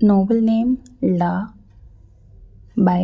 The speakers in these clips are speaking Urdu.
Novel name La by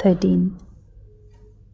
13.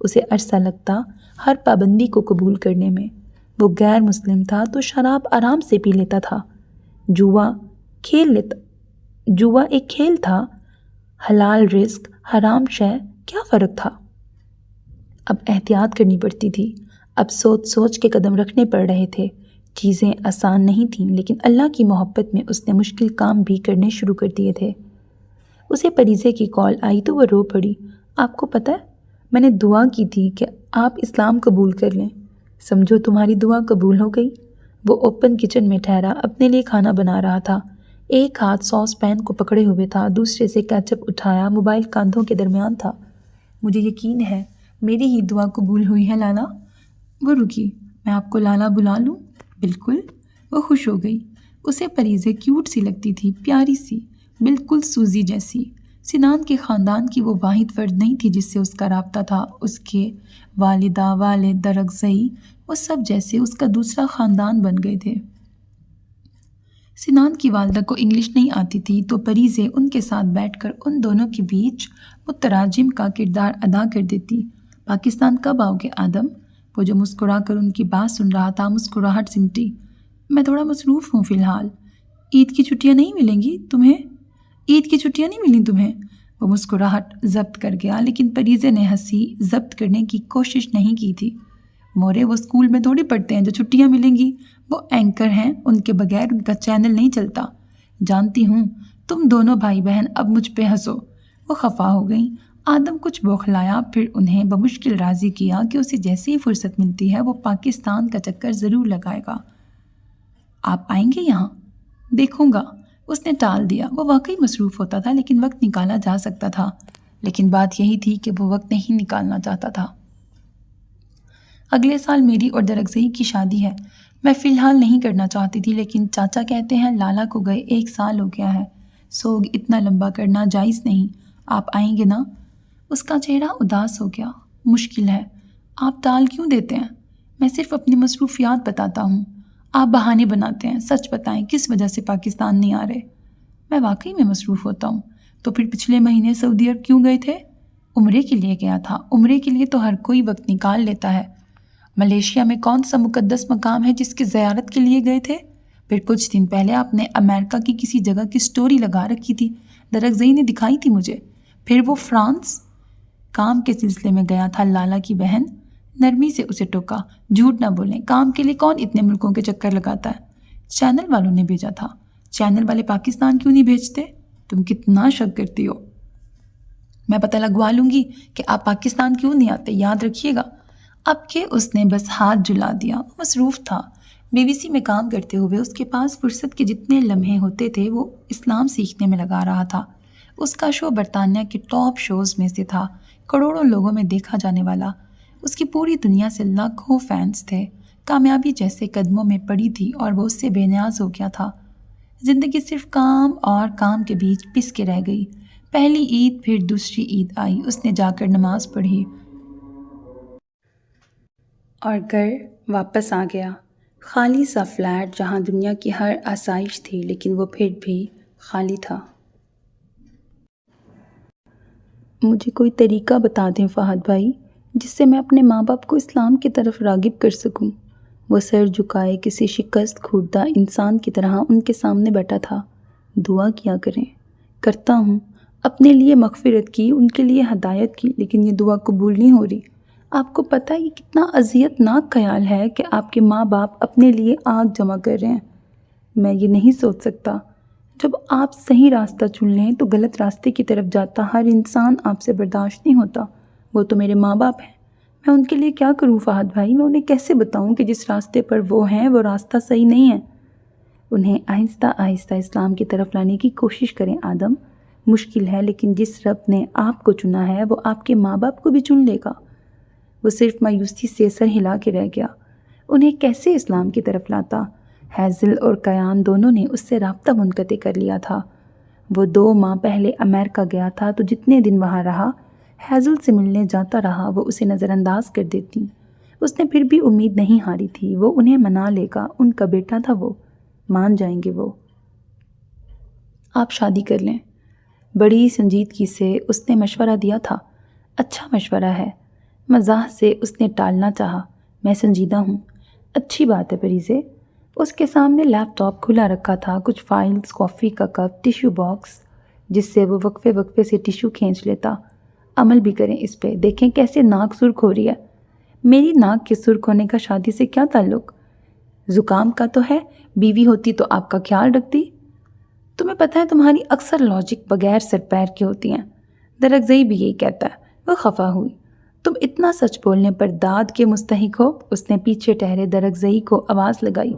اسے عرصہ لگتا ہر پابندی کو قبول کرنے میں۔ وہ غیر مسلم تھا تو شراب آرام سے پی لیتا تھا، جوا ایک کھیل تھا، حلال رزق حرام شے کیا فرق تھا؟ اب احتیاط کرنی پڑتی تھی، اب سوچ سوچ کے قدم رکھنے پڑ رہے تھے۔ چیزیں آسان نہیں تھیں، لیکن اللہ کی محبت میں اس نے مشکل کام بھی کرنے شروع کر دیے تھے۔ اسے پریزے کی کال آئی تو وہ رو پڑی۔ آپ کو پتہ ہے میں نے دعا کی تھی کہ آپ اسلام قبول کر لیں، سمجھو تمہاری دعا قبول ہو گئی۔ وہ اوپن کچن میں ٹھہرا اپنے لیے کھانا بنا رہا تھا، ایک ہاتھ ساس پین کو پکڑے ہوئے تھا، دوسرے سے کیچپ اٹھایا، موبائل کاندھوں کے درمیان تھا۔ مجھے یقین ہے میری ہی دعا قبول ہوئی ہے لالا۔ وہ رکی، میں آپ کو لالا بلا لوں؟ بالکل۔ وہ خوش ہو گئی، اسے پریزے کیوٹ سی لگتی تھی، پیاری سی، بالکل سوزی جیسی۔ سنان کے خاندان کی وہ واحد فرد نہیں تھی جس سے اس کا رابطہ تھا، اس کے والدہ، والد، درغزئی، وہ سب جیسے اس کا دوسرا خاندان بن گئے تھے۔ سنان کی والدہ کو انگلش نہیں آتی تھی تو پریزے ان کے ساتھ بیٹھ کر ان دونوں کے بیچ مترجم کا کردار ادا کر دیتی۔ پاکستان کب آؤ گے آدم؟ وہ جو مسکرا کر ان کی بات سن رہا تھا مسکراہٹ سمٹی۔ میں تھوڑا مصروف ہوں فی الحال۔ عید کی چھٹیاں نہیں ملیں گی تمہیں؟ عید کی چھٹیاں نہیں ملیں تمہیں؟ وہ مسکراہٹ ضبط کر گیا، لیکن پریزے نے ہنسی ضبط کرنے کی کوشش نہیں کی تھی۔ مورے وہ اسکول میں تھوڑی پڑھتے ہیں جو چھٹیاں ملیں گی، وہ اینکر ہیں، ان کے بغیر ان کا چینل نہیں چلتا۔ جانتی ہوں، تم دونوں بھائی بہن اب مجھ پہ ہنسو۔ وہ خفا ہو گئیں۔ آدم کچھ بوکھلایا، پھر انہیں بمشکل راضی کیا کہ اسے جیسے ہی فرصت ملتی ہے وہ پاکستان کا چکر ضرور لگائے گا۔ آپ آئیں گے یہاں؟ دیکھوں گا۔ اس نے ٹال دیا۔ وہ واقعی مصروف ہوتا تھا لیکن وقت نکالا جا سکتا تھا، لیکن بات یہی تھی کہ وہ وقت نہیں نکالنا چاہتا تھا۔ اگلے سال میری اور درغزئی کی شادی ہے۔ میں فی الحال نہیں کرنا چاہتی تھی، لیکن چاچا کہتے ہیں لالا کو گئے 1 سال ہو گیا ہے، سوگ اتنا لمبا کرنا جائز نہیں۔ آپ آئیں گے نا؟ اس کا چہرہ اداس ہو گیا۔ مشکل ہے، آپ ٹال کیوں دیتے ہیں؟ میں صرف اپنی مصروفیات بتاتا ہوں، آپ بہانے بناتے ہیں۔ سچ بتائیں کس وجہ سے پاکستان نہیں آ رہے؟ میں واقعی میں مصروف ہوتا ہوں۔ تو پھر پچھلے مہینے سعودی عرب کیوں گئے تھے؟ عمرے کے لیے گیا تھا۔ عمرے کے لیے تو ہر کوئی وقت نکال لیتا ہے۔ ملیشیا میں کون سا مقدس مقام ہے جس کی زیارت کے لیے گئے تھے؟ پھر کچھ دن پہلے آپ نے امریکہ کی کسی جگہ کی سٹوری لگا رکھی تھی، درغزئی نے دکھائی تھی مجھے۔ پھر وہ فرانس کام کے سلسلے میں گیا تھا۔ لالا کی بہن نرمی سے اسے ٹوکا۔ جھوٹ نہ بولیں، کام کے لیے کون اتنے ملکوں کے چکر لگاتا ہے؟ چینل والوں نے بھیجا تھا۔ چینل والے پاکستان کیوں نہیں بھیجتے؟ تم کتنا شک کرتی ہو۔ میں پتہ لگوا لوں گی کہ آپ پاکستان کیوں نہیں آتے، یاد رکھیے گا۔ اب کہ اس نے بس ہاتھ جلا دیا۔ وہ مصروف تھا، BBC میں کام کرتے ہوئے اس کے پاس فرصت کے جتنے لمحے ہوتے تھے وہ اسلام سیکھنے میں لگا رہا تھا۔ اس کا شو برطانیہ کے ٹاپ شوز میں سے تھا، کروڑوں لوگوں میں دیکھا جانے والا۔ اس کی پوری دنیا سے لاکھوں فینس تھے۔ کامیابی جیسے قدموں میں پڑی تھی اور وہ اس سے بے نیاز ہو گیا تھا۔ زندگی صرف کام اور کام کے بیچ پس کے رہ گئی۔ پہلی عید پھر دوسری عید آئی، اس نے جا کر نماز پڑھی اور گھر واپس آ گیا۔ خالی سا فلیٹ جہاں دنیا کی ہر آسائش تھی، لیکن وہ پھر بھی خالی تھا۔ مجھے کوئی طریقہ بتا دیں فہد بھائی، جس سے میں اپنے ماں باپ کو اسلام کی طرف راغب کر سکوں۔ وہ سر جھکائے کسی شکست خوردہ انسان کی طرح ان کے سامنے بیٹھا تھا۔ دعا کیا کریں۔ کرتا ہوں، اپنے لیے مغفرت کی، ان کے لیے ہدایت کی، لیکن یہ دعا قبول نہیں ہو رہی۔ آپ کو پتہ یہ کتنا اذیت ناک خیال ہے کہ آپ کے ماں باپ اپنے لیے آگ جمع کر رہے ہیں۔ میں یہ نہیں سوچ سکتا۔ جب آپ صحیح راستہ چن لیں تو غلط راستے کی طرف جاتا ہر انسان آپ سے برداشت نہیں ہوتا۔ وہ تو میرے ماں باپ ہیں، میں ان کے لیے کیا کروں فہد بھائی؟ میں انہیں کیسے بتاؤں کہ جس راستے پر وہ ہیں وہ راستہ صحیح نہیں ہے؟ انہیں آہستہ آہستہ اسلام کی طرف لانے کی کوشش کریں آدم۔ مشکل ہے، لیکن جس رب نے آپ کو چنا ہے وہ آپ کے ماں باپ کو بھی چن لے گا۔ وہ صرف مایوسی سے سر ہلا کے رہ گیا۔ انہیں کیسے اسلام کی طرف لاتا؟ ہیزل اور کیان دونوں نے اس سے رابطہ منقطع کر لیا تھا۔ وہ 2 ماہ پہلے امریکہ گیا تھا تو جتنے دن وہاں رہا ہیزل سے ملنے جاتا رہا، وہ اسے نظر انداز کر دیتی۔ اس نے پھر بھی امید نہیں ہاری تھی، وہ انہیں منا لے گا، ان کا بیٹا تھا، وہ مان جائیں گے۔ وہ آپ شادی کر لیں۔ بڑی سنجیدگی سے اس نے مشورہ دیا تھا۔ اچھا مشورہ ہے، مزاح سے اس نے ٹالنا چاہا۔ میں سنجیدہ ہوں۔ اچھی بات ہے پریزے۔ اس کے سامنے لیپ ٹاپ کھلا رکھا تھا، کچھ فائلز، کافی کا کپ، ٹیشو باکس جس سے وہ وقفے وقفے سے ٹیشو کھینچ لیتا۔ عمل بھی کریں اس پہ، دیکھیں کیسے ناک سرخ ہو رہی ہے۔ میری ناک کے سرخ ہونے کا شادی سے کیا تعلق؟ زکام کا تو ہے، بیوی ہوتی تو آپ کا خیال رکھتی۔ تمہیں پتہ ہے تمہاری اکثر لاجک بغیر سر پیر کی ہوتی ہیں۔ درخزئی بھی یہی کہتا ہے۔ وہ خفا ہوئی۔ تم اتنا سچ بولنے پر داد کے مستحق ہو۔ اس نے پیچھے ٹہرے درخزئی کو آواز لگائی۔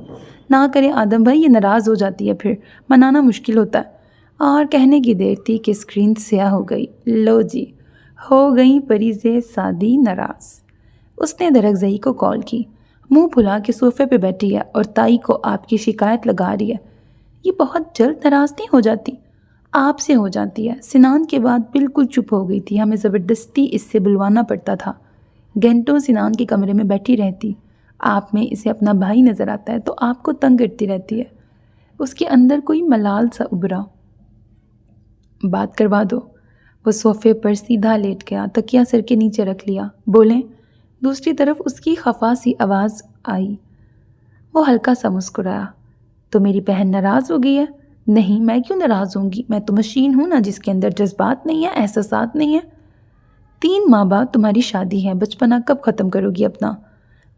نہ کرے آدم بھائی، یہ ناراض ہو جاتی ہے، پھر منانا مشکل ہوتا ہے۔ اور کہنے کی دیر تھی کہ اسکرین سیاہ ہو گئی۔ لو جی، ہو گئی پریزے سادی ناراض۔ اس نے درخزئی کو کال کی۔ منہ پھلا کے صوفے پہ بیٹھی ہے اور تائی کو آپ کی شکایت لگا رہی ہے۔ یہ بہت جلد ناراض نہیں ہو جاتی؟ آپ سے ہو جاتی ہے۔ سنان کے بعد بالکل چپ ہو گئی تھی، ہمیں زبردستی اس سے بلوانا پڑتا تھا۔ گھنٹوں سنان کے کمرے میں بیٹھی رہتی۔ آپ میں اسے اپنا بھائی نظر آتا ہے تو آپ کو تنگ کرتی رہتی ہے۔ اس کے اندر کوئی ملال سا ابھرا۔ بات کروا دو۔ وہ صوفے پر سیدھا لیٹ گیا، تکیہ سر کے نیچے رکھ لیا۔ بولیں۔ دوسری طرف اس کی خفا سی آواز آئی۔ وہ ہلکا سا مسکرایا۔ تو میری بہن ناراض ہو گئی ہے؟ نہیں، میں کیوں ناراض ہوں گی؟ میں تو مشین ہوں نا، جس کے اندر جذبات نہیں ہیں، احساسات نہیں ہیں۔ 3 ماہ بعد تمہاری شادی ہے، بچپنا کب ختم کرو گی اپنا؟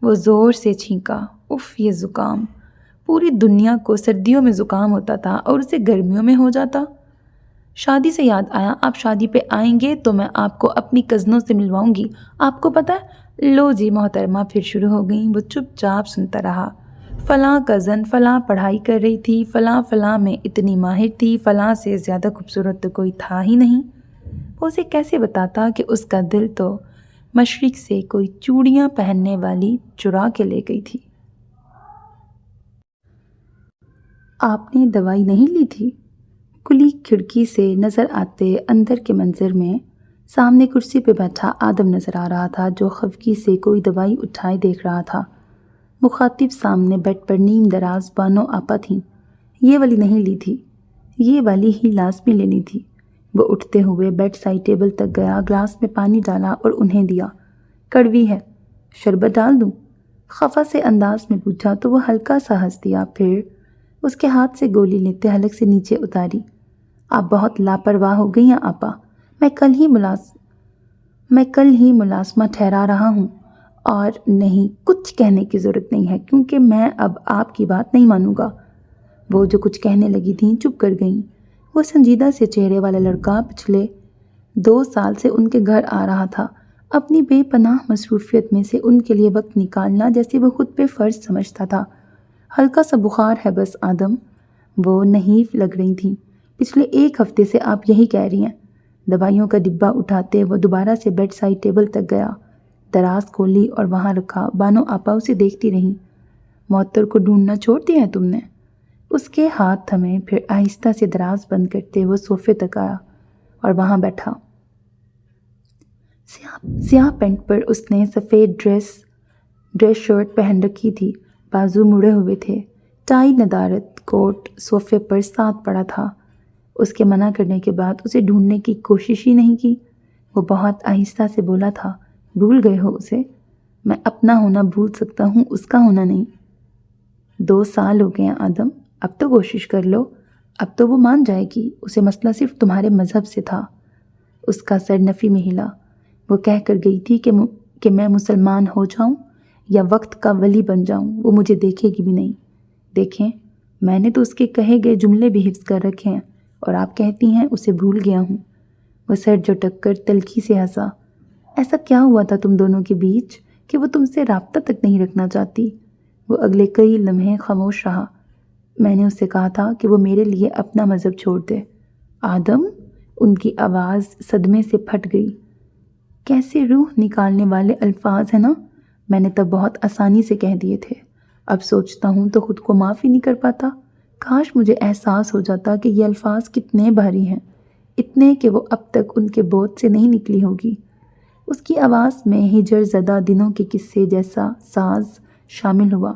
وہ زور سے چھینکا۔ اف، یہ زکام! پوری دنیا کو سردیوں میں زکام ہوتا تھا اور اسے گرمیوں میں ہو جاتا۔ شادی سے یاد آیا، آپ شادی پہ آئیں گے تو میں آپ کو اپنی کزنوں سے ملواؤں گی۔ آپ کو پتہ ہے؟ لو جی محترمہ پھر شروع ہو گئیں۔ وہ چپ چاپ سنتا رہا۔ فلاں کزن فلاں پڑھائی کر رہی تھی، فلاں فلاں میں اتنی ماہر تھی، فلاں سے زیادہ خوبصورت تو کوئی تھا ہی نہیں۔ وہ اسے کیسے بتاتا کہ اس کا دل تو مشرق سے کوئی چوڑیاں پہننے والی چرا کے لے گئی تھی۔ آپ نے دوائی نہیں لی تھی؟ کھلی کھڑکی سے نظر آتے اندر کے منظر میں سامنے کرسی پہ بیٹھا آدم نظر آ رہا تھا، جو خفگی سے کوئی دوائی اٹھائے دیکھ رہا تھا۔ مخاطب سامنے بیڈ پر نیم دراز بانو آپا تھیں۔ یہ والی نہیں لی تھی، یہ والی ہی لازمی لینی تھی۔ وہ اٹھتے ہوئے بیڈ سائڈ ٹیبل تک گیا، گلاس میں پانی ڈالا اور انہیں دیا۔ کڑوی ہے، شربت ڈال دوں؟ خفا سے انداز میں پوچھا تو وہ ہلکا سا ہنس دیا، پھر اس کے ہاتھ سے گولی لیتے حلق سے نیچے اتاری۔ آپ بہت لاپرواہ ہو گئی ہیں آپا۔ میں کل ہی ملازمہ ٹھہرا رہا ہوں۔ اور نہیں، کچھ کہنے کی ضرورت نہیں ہے، کیونکہ میں اب آپ کی بات نہیں مانوں گا۔ وہ جو کچھ کہنے لگی تھیں چپ کر گئیں۔ وہ سنجیدہ سے چہرے والا لڑکا پچھلے 2 سال سے ان کے گھر آ رہا تھا، اپنی بے پناہ مصروفیت میں سے ان کے لیے وقت نکالنا جیسے وہ خود پہ فرض سمجھتا تھا۔ ہلکا سا بخار ہے بس آدم۔ وہ نحیف لگ رہی تھیں۔ پچھلے 1 ہفتے سے آپ یہی کہہ رہی ہیں۔ دوائیوں کا ڈبہ اٹھاتے وہ دوبارہ سے بیڈ سائڈ ٹیبل تک گیا، دراز کھولی اور وہاں رکھا۔ بانو آپا اسے دیکھتی رہیں۔ معطر کو ڈھونڈنا چھوڑ دیا ہے تم نے؟ اس کے ہاتھ تھمے، پھر آہستہ سے دراز بند کرتے وہ صوفے تک آیا اور وہاں بیٹھا۔ سیاہ پینٹ پر اس نے سفید ڈریس شرٹ پہن رکھی تھی، بازو مڑے ہوئے تھے۔ ٹائی ندارت کوٹ صوفے پر ساتھ پڑا تھا۔ اس کے منع کرنے کے بعد اسے ڈھونڈنے کی کوشش ہی نہیں کی۔ وہ بہت آہستہ سے بولا تھا، بھول گئے ہو اسے؟ میں اپنا ہونا بھول سکتا ہوں، اس کا ہونا نہیں۔ 2 سال ہو گئے ہیں آدم، اب تو کوشش کر لو۔ اب تو وہ مان جائے گی، اسے مسئلہ صرف تمہارے مذہب سے تھا۔ اس کا سر نفی میں ہلا۔ وہ کہہ کر گئی تھی کہ میں مسلمان ہو جاؤں یا وقت کا ولی بن جاؤں، وہ مجھے دیکھے گی بھی نہیں۔ دیکھیں، میں نے تو اس کے کہے گئے جملے بھی حفظ کر رکھے ہیں، اور آپ کہتی ہیں اسے بھول گیا ہوں۔ وہ سر جھٹک کر تلخی سے ہنسا۔ ایسا کیا ہوا تھا تم دونوں کے بیچ کہ وہ تم سے رابطہ تک نہیں رکھنا چاہتی؟ وہ اگلے کئی لمحے خاموش رہا۔ میں نے اس سے کہا تھا کہ وہ میرے لیے اپنا مذہب چھوڑ دے۔ آدم، ان کی آواز صدمے سے پھٹ گئی۔ کیسے روح نکالنے والے الفاظ ہیں نا؟ میں نے تب بہت آسانی سے کہہ دیے تھے۔ اب سوچتا ہوں تو خود کو معاف ہی نہیں کر پاتا۔ کاش مجھے احساس ہو جاتا کہ یہ الفاظ کتنے بھاری ہیں، اتنے کہ وہ اب تک ان کے بوجھ سے نہیں نکلی ہوگی۔ اس کی آواز میں ہجر زدہ دنوں کے قصے جیسا ساز شامل ہوا۔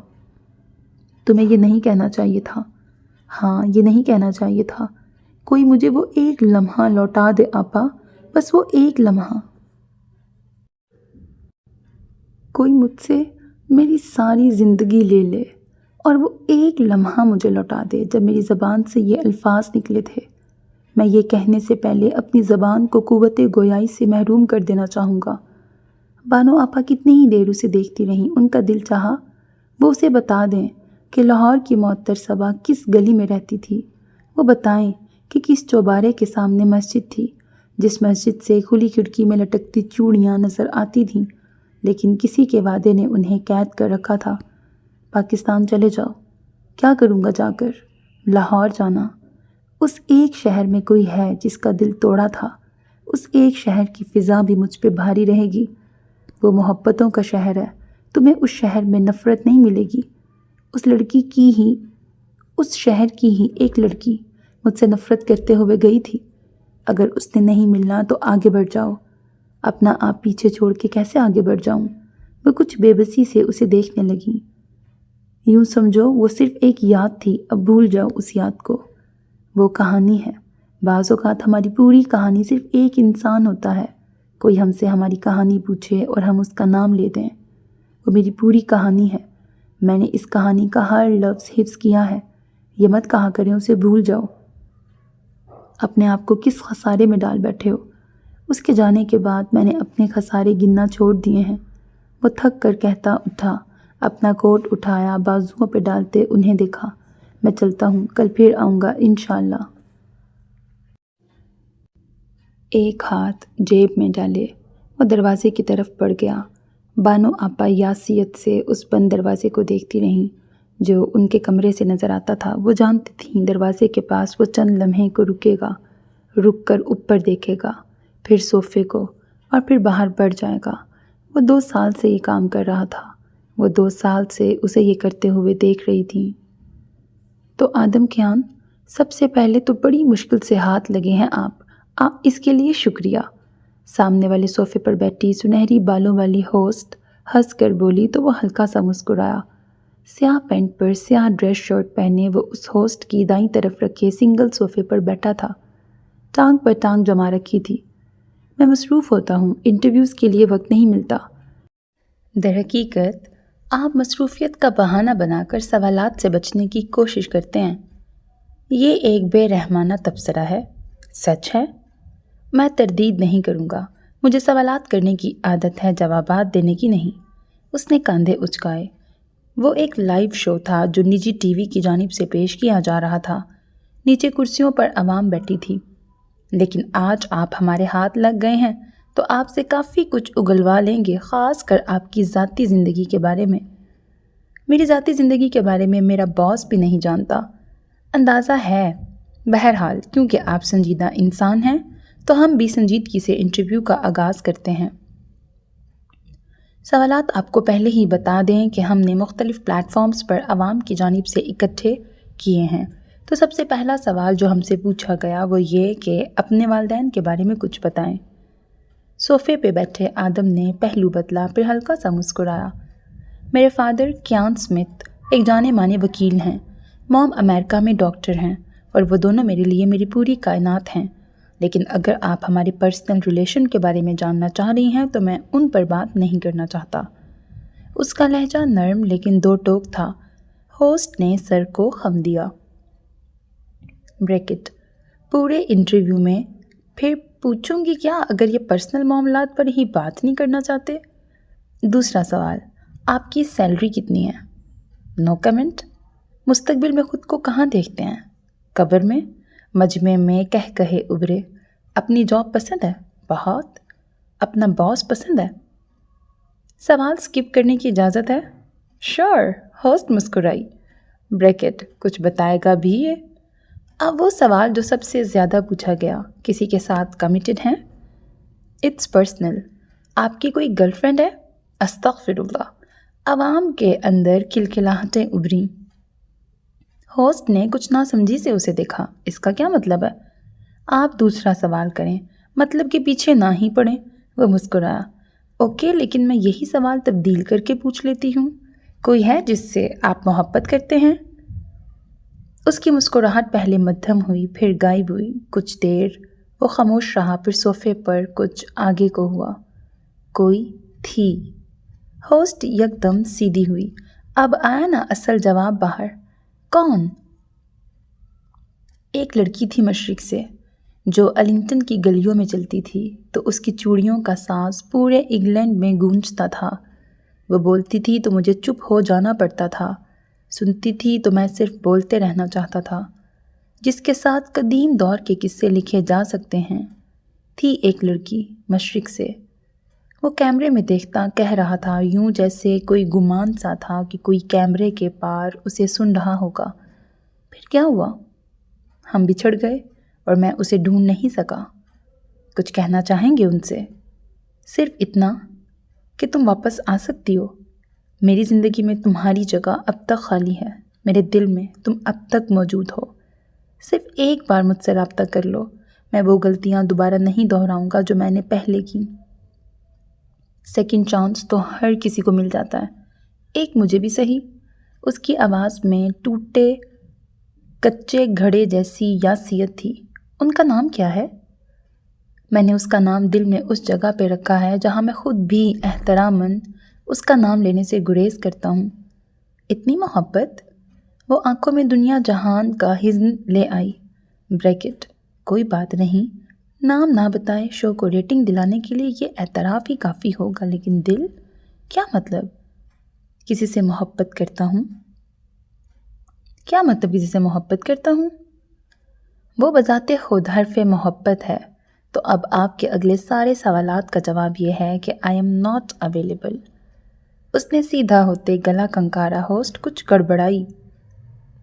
تمہیں یہ نہیں کہنا چاہیے تھا۔ ہاں، یہ نہیں کہنا چاہیے تھا۔ کوئی مجھے وہ ایک لمحہ لوٹا دے آپا، بس وہ ایک لمحہ۔ کوئی مجھ سے میری ساری زندگی لے لے اور وہ ایک لمحہ مجھے لوٹا دے جب میری زبان سے یہ الفاظ نکلے تھے، میں یہ کہنے سے پہلے اپنی زبان کو قوت گویائی سے محروم کر دینا چاہوں گا۔ بانو آپا کتنی ہی دیر اسے دیکھتی رہیں۔ ان کا دل چاہا وہ اسے بتا دیں کہ لاہور کی معطر صبا کس گلی میں رہتی تھی، وہ بتائیں کہ کس چوبارے کے سامنے مسجد تھی، جس مسجد سے کھلی کھڑکی میں لٹکتی چوڑیاں نظر آتی تھیں، لیکن کسی کے وعدے نے انہیں قید کر رکھا تھا۔ پاکستان چلے جاؤ۔ کیا کروں گا جا کر؟ لاہور جانا۔ اس ایک شہر میں کوئی ہے جس کا دل توڑا تھا، اس ایک شہر کی فضا بھی مجھ پہ بھاری رہے گی۔ وہ محبتوں کا شہر ہے، تمہیں اس شہر میں نفرت نہیں ملے گی۔ اس شہر کی ہی ایک لڑکی مجھ سے نفرت کرتے ہوئے گئی تھی۔ اگر اس نے نہیں ملنا تو آگے بڑھ جاؤ۔ اپنا آپ پیچھے چھوڑ کے کیسے آگے بڑھ جاؤں؟ وہ کچھ بے بسی سے اسے دیکھنے لگی۔ یوں سمجھو وہ صرف ایک یاد تھی، اب بھول جاؤ اس یاد کو۔ وہ کہانی ہے۔ بعض اوقات ہماری پوری کہانی صرف ایک انسان ہوتا ہے۔ کوئی ہم سے ہماری کہانی پوچھے اور ہم اس کا نام لے دیں۔ وہ میری پوری کہانی ہے۔ میں نے اس کہانی کا ہر لفظ حفظ کیا ہے۔ یہ مت کہا کریں اسے بھول جاؤ۔ اپنے آپ کو کس خسارے میں ڈال بیٹھے ہو؟ اس کے جانے کے بعد میں نے اپنے خسارے گننا چھوڑ دیے ہیں۔ وہ تھک کر کہتا اٹھا، اپنا کوٹ اٹھایا، بازوؤں پہ ڈالتے انہیں دیکھا۔ میں چلتا ہوں، کل پھر آؤں گا انشاءاللہ۔ ایک ہاتھ جیب میں ڈالے وہ دروازے کی طرف بڑھ گیا۔ بانو آپا یاسیت سے اس بند دروازے کو دیکھتی رہیں جو ان کے کمرے سے نظر آتا تھا۔ وہ جانتی تھیں دروازے کے پاس وہ چند لمحے کو رکے گا، رک کر اوپر دیکھے گا، پھر صوفے کو، اور پھر باہر بڑھ جائے گا۔ وہ 2 سال سے یہ کام کر رہا تھا۔ وہ 2 سال سے اسے یہ کرتے ہوئے دیکھ رہی تھیں۔ تو آدم خان، سب سے پہلے تو بڑی مشکل سے ہاتھ لگے ہیں آپ اس کے لیے شکریہ۔ سامنے والے صوفے پر بیٹھی سنہری بالوں والی ہوسٹ ہنس کر بولی تو وہ ہلکا سا مسکرایا۔ سیاہ پینٹ پر سیاہ ڈریس شرٹ پہنے وہ اس ہوسٹ کی دائیں طرف رکھے سنگل صوفے پر بیٹھا تھا، ٹانگ پر ٹانگ جما رکھی تھی۔ میں مصروف ہوتا ہوں، انٹرویوز کے لیے وقت نہیں ملتا۔ در حقیقت آپ مصروفیت کا بہانہ بنا کر سوالات سے بچنے کی کوشش کرتے ہیں۔ یہ ایک بے رحمانہ تبصرہ ہے۔ سچ ہے۔ میں تردید نہیں کروں گا۔ مجھے سوالات کرنے کی عادت ہے، جوابات دینے کی نہیں۔ اس نے کاندھے اچکائے۔ وہ ایک لائیو شو تھا جو نجی ٹی وی کی جانب سے پیش کیا جا رہا تھا۔ نیچے کرسیوں پر عوام بیٹھی تھی۔ لیکن آج آپ ہمارے ہاتھ لگ گئے ہیں تو آپ سے کافی کچھ اگلوا لیں گے، خاص کر آپ کی ذاتی زندگی کے بارے میں۔ میری ذاتی زندگی کے بارے میں میرا باس بھی نہیں جانتا۔ اندازہ ہے۔ بہرحال کیونکہ آپ سنجیدہ انسان ہیں تو ہم بھی سنجیدگی سے انٹرویو کا آغاز کرتے ہیں۔ سوالات آپ کو پہلے ہی بتا دیں کہ ہم نے مختلف پلیٹ فارمز پر عوام کی جانب سے اکٹھے کیے ہیں۔ تو سب سے پہلا سوال جو ہم سے پوچھا گیا وہ یہ کہ اپنے والدین کے بارے میں کچھ بتائیں۔ صوفے پہ بیٹھے آدم نے پہلو بدلا، پھر ہلکا سا مسکرایا۔ میرے فادر کیان سمتھ ایک جانے مانے وکیل ہیں، موم امریکہ میں ڈاکٹر ہیں، اور وہ دونوں میرے لیے میری پوری کائنات ہیں۔ لیکن اگر آپ ہمارے پرسنل ریلیشن کے بارے میں جاننا چاہ رہی ہیں تو میں ان پر بات نہیں کرنا چاہتا۔ اس کا لہجہ نرم لیکن 2 ٹوک تھا۔ ہوسٹ نے سر کو خم دیا۔ بریکٹ پورے انٹرویو میں پھر پوچھوں گی کیا اگر یہ پرسنل معاملات پر ہی بات نہیں کرنا چاہتے؟ دوسرا سوال، آپ کی سیلری کتنی ہے؟ نو کمنٹ۔ مستقبل میں خود کو کہاں دیکھتے ہیں؟ قبر میں؟ مجمع میں کہے ابھرے۔ اپنی جاب پسند ہے؟ بہت۔ اپنا باس پسند ہے؟ سوال سکپ کرنے کی اجازت ہے؟ شور، ہوسٹ مسکرائی۔ بریکٹ کچھ بتائے گا بھی یہ؟ اب وہ سوال جو سب سے زیادہ پوچھا گیا، کسی کے ساتھ کمیٹڈ ہیں؟ It's personal. آپ کی کوئی گرل فرینڈ ہے؟ استغفر اللہ۔ عوام کے اندر کھلکھلاہٹیں ابھریں۔ ہوسٹ نے کچھ ناسمجھی سے اسے دیکھا۔ اس کا کیا مطلب ہے؟ آپ دوسرا سوال کریں، مطلب کے پیچھے نہ ہی پڑیں۔ وہ مسکرایا۔ اوکے، لیکن میں یہی سوال تبدیل کر کے پوچھ لیتی ہوں، کوئی ہے جس سے آپ محبت کرتے ہیں؟ اس کی مسکراہٹ پہلے مدھم ہوئی، پھر غائب ہوئی۔ کچھ دیر وہ خاموش رہا، پھر صوفے پر کچھ آگے کو ہوا۔ کوئی تھی۔ ہوسٹ یکدم سیدھی ہوئی۔ اب آیا نا اصل جواب باہر۔ کون؟ ایک لڑکی تھی مشرق سے جو النگٹن کی گلیوں میں چلتی تھی تو اس کی چوڑیوں کا ساز پورے انگلینڈ میں گونجتا تھا۔ وہ بولتی تھی تو مجھے چپ ہو جانا پڑتا تھا، سنتی تھی تو میں صرف بولتے رہنا چاہتا تھا۔ جس کے ساتھ قدیم دور کے قصے لکھے جا سکتے ہیں۔ تھی ایک لڑکی مشرق سے۔ وہ کیمرے میں دیکھتا کہہ رہا تھا، یوں جیسے کوئی گمان سا تھا کہ کوئی کیمرے کے پار اسے سن رہا ہوگا۔ پھر کیا ہوا؟ ہم بچھڑ گئے اور میں اسے ڈھونڈ نہیں سکا۔ کچھ کہنا چاہیں گے ان سے؟ صرف اتنا کہ تم واپس آ سکتی ہو۔ میری زندگی میں تمہاری جگہ اب تک خالی ہے، میرے دل میں تم اب تک موجود ہو۔ صرف ایک بار مجھ سے رابطہ کر لو، میں وہ غلطیاں دوبارہ نہیں دہراؤں گا جو میں نے پہلے کی۔ سیکنڈ چانس تو ہر کسی کو مل جاتا ہے، ایک مجھے بھی صحیح۔ اس کی آواز میں ٹوٹے کچے گھڑے جیسی یاسیت تھی۔ ان کا نام کیا ہے؟ میں نے اس کا نام دل میں اس جگہ پہ رکھا ہے جہاں میں خود بھی احتراماً اس کا نام لینے سے گریز کرتا ہوں۔ اتنی محبت؟ وہ آنکھوں میں دنیا جہان کا حزن لے آئی۔ بریکٹ، کوئی بات نہیں، نام نہ بتائے شو کو ریٹنگ دلانے کے لیے یہ اعتراف ہی کافی ہوگا، لیکن دل؟ کیا مطلب؟ کسی سے محبت کرتا ہوں۔ کیا مطلب کسی سے محبت کرتا ہوں؟ وہ بذات خود حرف محبت ہے۔ تو اب آپ کے اگلے سارے سوالات کا جواب یہ ہے کہ I am not available۔ اس نے سیدھا ہوتے گلا کنکارا۔ ہوسٹ کچھ گڑبڑائی۔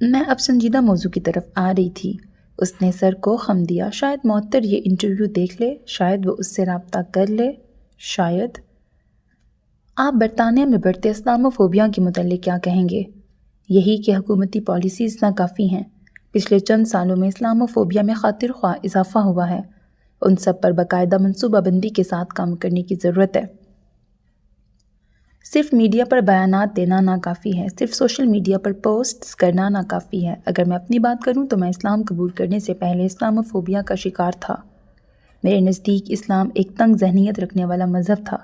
میں اب سنجیدہ موضوع کی طرف آ رہی تھی۔ اس نے سر کو خم دیا۔ شاید معطر یہ انٹرویو دیکھ لے، شاید وہ اس سے رابطہ کر لے، شاید۔ آپ برطانیہ میں بڑھتے اسلاموفوبیا کے متعلق کیا کہیں گے؟ یہی کہ حکومتی پالیسیز ناکافی ہیں۔ پچھلے چند سالوں میں اسلاموفوبیا میں خاطر خواہ اضافہ ہوا ہے۔ ان سب پر باقاعدہ منصوبہ بندی کے ساتھ کام کرنے کی ضرورت ہے۔ صرف میڈیا پر بیانات دینا ناکافی ہے، صرف سوشل میڈیا پر پوسٹس کرنا ناکافی ہے۔ اگر میں اپنی بات کروں تو میں اسلام قبول کرنے سے پہلے اسلاموفوبیا کا شکار تھا۔ میرے نزدیک اسلام ایک تنگ ذہنیت رکھنے والا مذہب تھا،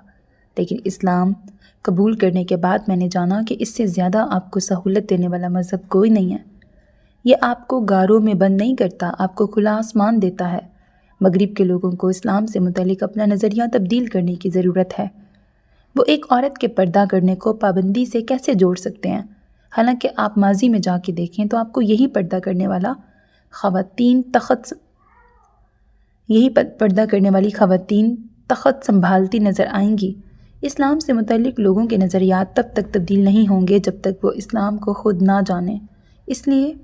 لیکن اسلام قبول کرنے کے بعد میں نے جانا کہ اس سے زیادہ آپ کو سہولت دینے والا مذہب کوئی نہیں ہے۔ یہ آپ کو غاروں میں بند نہیں کرتا، آپ کو کھلا آسمان دیتا ہے۔ مغرب کے لوگوں کو اسلام سے متعلق اپنا نظریہ تبدیل کرنے کی ضرورت ہے۔ وہ ایک عورت کے پردہ کرنے کو پابندی سے کیسے جوڑ سکتے ہیں؟ حالانکہ آپ ماضی میں جا کے دیکھیں تو آپ کو یہی پردہ کرنے والی خواتین تخت سنبھالتی نظر آئیں گی۔ اسلام سے متعلق لوگوں کے نظریات تب تک تبدیل نہیں ہوں گے جب تک وہ اسلام کو خود نہ جانیں۔ اس لیے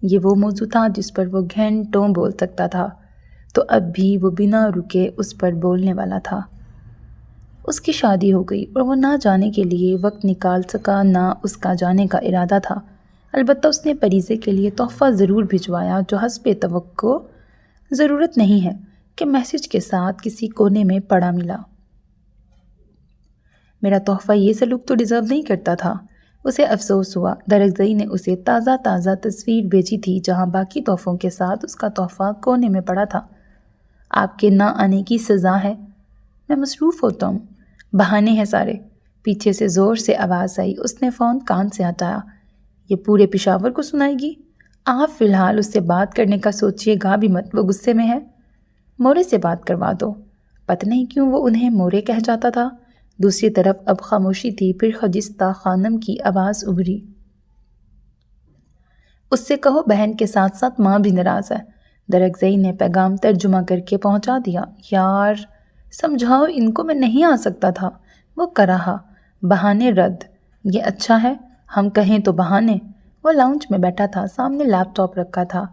یہ وہ موضوع تھا جس پر وہ گھنٹوں بول سکتا تھا، تو اب بھی وہ بنا رکے اس پر بولنے والا تھا۔ اس کی شادی ہو گئی اور وہ نہ جانے کے لیے وقت نکال سکا، نہ اس کا جانے کا ارادہ تھا۔ البتہ اس نے پریزے کے لیے تحفہ ضرور بھجوایا جو حسب توقع ضرورت نہیں ہے کہ میسج کے ساتھ کسی کونے میں پڑا ملا۔ میرا تحفہ یہ سلوک تو ڈیزرو نہیں کرتا تھا۔ اسے افسوس ہوا۔ درگزئی نے اسے تازہ تصویر بھیجی تھی جہاں باقی تحفوں کے ساتھ اس کا تحفہ کونے میں پڑا تھا۔ آپ کے نہ آنے کی سزا ہے۔ میں مصروف ہوتا ہوں۔ بہانے ہیں سارے۔ پیچھے سے زور سے آواز آئی۔ اس نے فون کان سے ہٹایا۔ یہ پورے پشاور کو سنائے گی؟ آپ فی الحال اس سے بات کرنے کا سوچیے گا بھی مت، وہ غصے میں ہے۔ مورے سے بات کروا دو۔ پتہ نہیں کیوں وہ انہیں مورے کہہ جاتا تھا۔ دوسری طرف اب خاموشی تھی، پھر خجستہ خانم کی آواز ابھری۔ اس سے کہو بہن کے ساتھ ساتھ ماں بھی ناراض ہے۔ درگزئی نے پیغام ترجمہ کر کے پہنچا دیا۔ یار سمجھاؤ ان کو، میں نہیں آ سکتا تھا۔ وہ کراہا۔ بہانے رد۔ یہ اچھا ہے، ہم کہیں تو بہانے۔ وہ لاؤنج میں بیٹھا تھا، سامنے لیپ ٹاپ رکھا تھا،